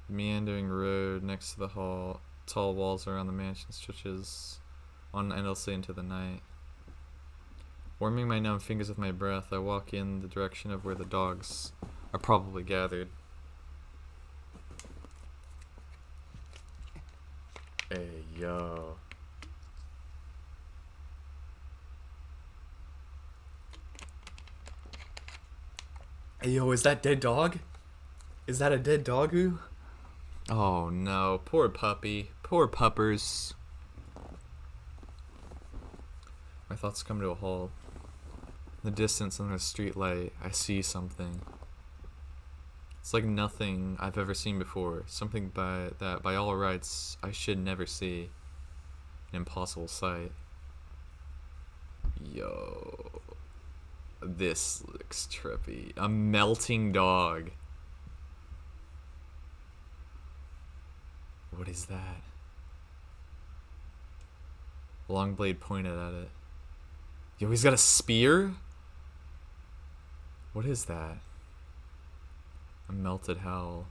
The meandering road next to the hall, tall walls around the mansion stretches on endlessly into the night. Warming my numb fingers with my breath, I walk in the direction of where the dogs are probably gathered. Hey, yo. Hey, yo, is that dead dog? Is that a dead doggo? Oh no, poor puppy. Poor puppers. My thoughts come to a halt. In the distance under the street light, I see something. It's like nothing I've ever seen before. Something that by all rights I should never see. An impossible sight. Yo. This looks trippy. A melting dog. What is that? Long blade pointed at it. Yo, he's got a spear? What is that? A melted howl.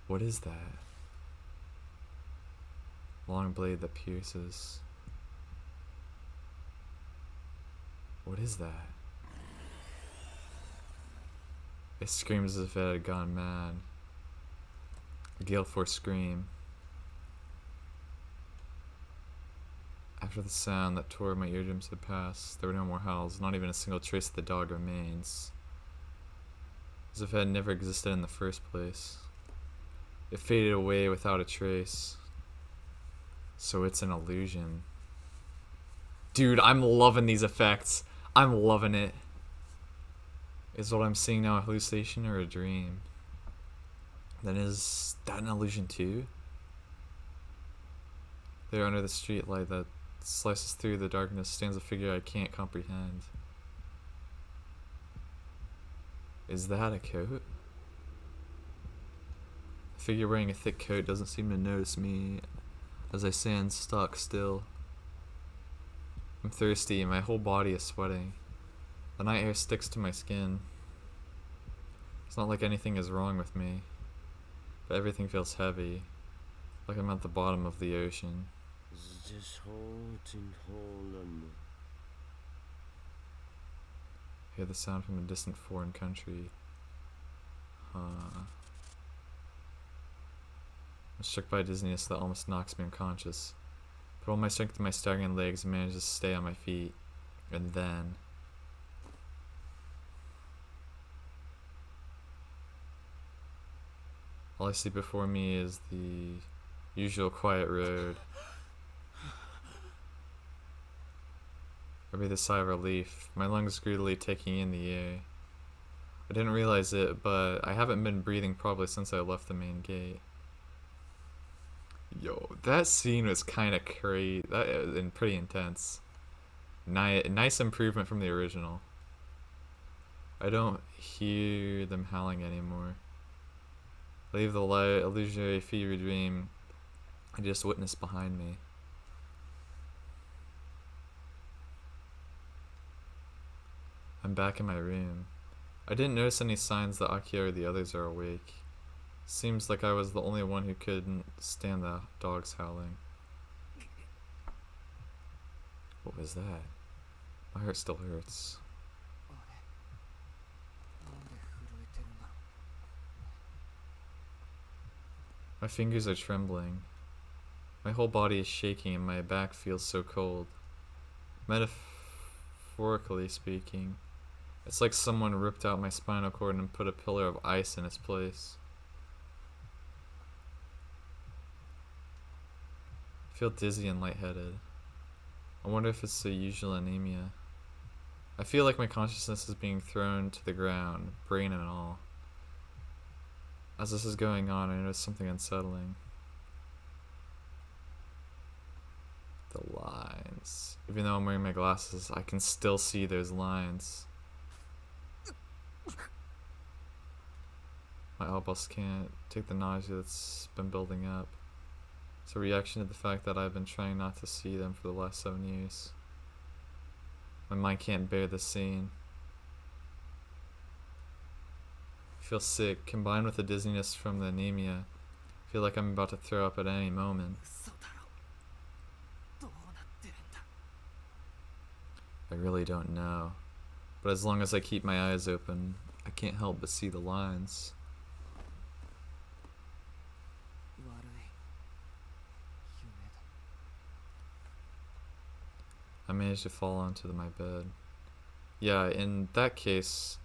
What is that? Long blade that pierces. What is that? It screams as if it had gone mad. A gale force scream. After the sound that tore my eardrums had passed, there were no more howls, not even a single trace of the dog remains. As if it had never existed in the first place. It faded away without a trace. So it's an illusion. Dude, I'm loving these effects. I'm loving it. Is what I'm seeing now a hallucination or a dream? Then is that an illusion too? There under the street light that slices through the darkness stands a figure I can't comprehend. Is that a coat? The figure wearing a thick coat doesn't seem to notice me as I stand stuck still. I'm thirsty and my whole body is sweating. The night air sticks to my skin. It's not like anything is wrong with me, but everything feels heavy, like I'm at the bottom of the ocean. Hear the sound from a distant foreign country. I'm struck by a dizziness that almost knocks me unconscious. Put all my strength to my staggering legs and manage to stay on my feet. And then... all I see before me is the usual quiet road. I breathe a sigh of relief, my lungs greedily taking in the air. I didn't realize it, but I haven't been breathing probably since I left the main gate. Yo, that scene was kind of crazy and pretty intense. Nice improvement from the original. I don't hear them howling anymore. Leave the light, illusionary fever dream I just witnessed behind me. I'm back in my room. I didn't notice any signs that Aki or the others are awake. Seems like I was the only one who couldn't stand the dogs howling. What was that? My heart still hurts. あれなんで震えてるんだろ My fingers are trembling. My whole body is shaking and my back feels so cold. Metaphorically speaking, it's like someone ripped out my spinal cord and put a pillar of ice in its place. I feel dizzy and lightheaded. I wonder if it's the usual anemia. I feel like my consciousness is being thrown to the ground, brain and all. As this is going on, I notice something unsettling. The lines. Even though I'm wearing my glasses, I can still see those lines. My eyeballs can't take the nausea that's been building up. It's a reaction to the fact that I've been trying not to see them for the last 7 years. My mind can't bear the scene. I feel sick, combined with the dizziness from the anemia. I feel like I'm about to throw up at any moment. 嘘だろどうなってるんだ I really don't know. But as long as I keep my eyes open, I can't help but see the lines. 悪い夢だ I managed to fall onto my bed. Yeah, in that case,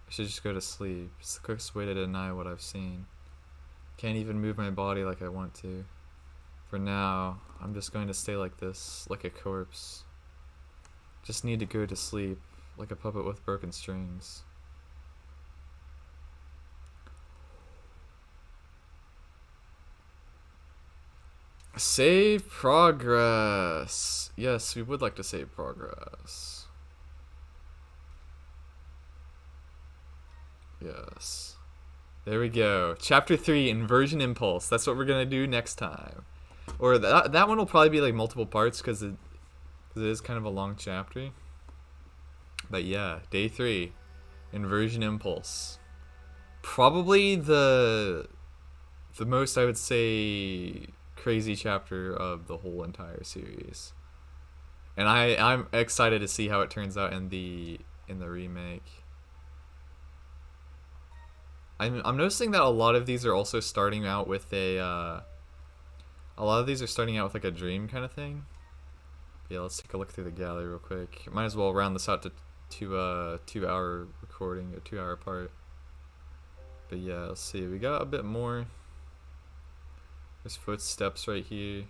I should just go to sleep. It's the quickest way to deny what I've seen. Can't even move my body like I want to. For now, I'm just going to stay like this, like a corpse. Just need to go to sleep, like a puppet with broken strings. Save progress. Yes, we would like to save progress. Yes. There we go. Chapter 3, Inversion Impulse. That's what we're going to do next time. Or that one will probably be like multiple parts because it is kind of a long chapter. But yeah, day 3, Inversion Impulse. Probably the most, I would say, crazy chapter of the whole entire series. And I'm excited to see how it turns out in the remake. I'm noticing that a lot of these are also starting out with a lot of these are starting out with like a dream kind of thing. Yeah, let's take a look through the gallery real quick. Might as well round this out to 2-hour recording, a 2-hour part. But yeah, let's see. We got a bit more. There's footsteps right here.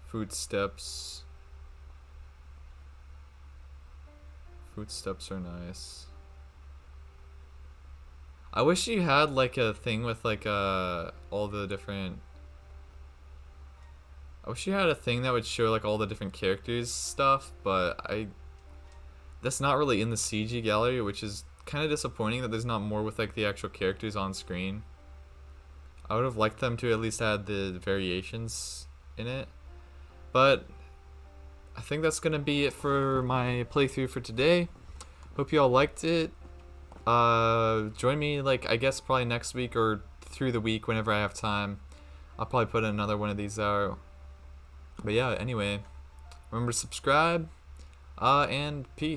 Footsteps. Footsteps are nice. I wish you had like a thing with like all the different. I wish you had a thing that would show like all the different characters stuff, but that's not really in the CG gallery, which is kind of disappointing that there's not more with like the actual characters on screen. I would have liked them to at least add the variations in it, but I think that's gonna be it for my playthrough for today. Hope you all liked it. Join me, like, I guess probably next week or through the week whenever I have time. I'll probably put another one of these out. But yeah, anyway, remember to subscribe, and peace.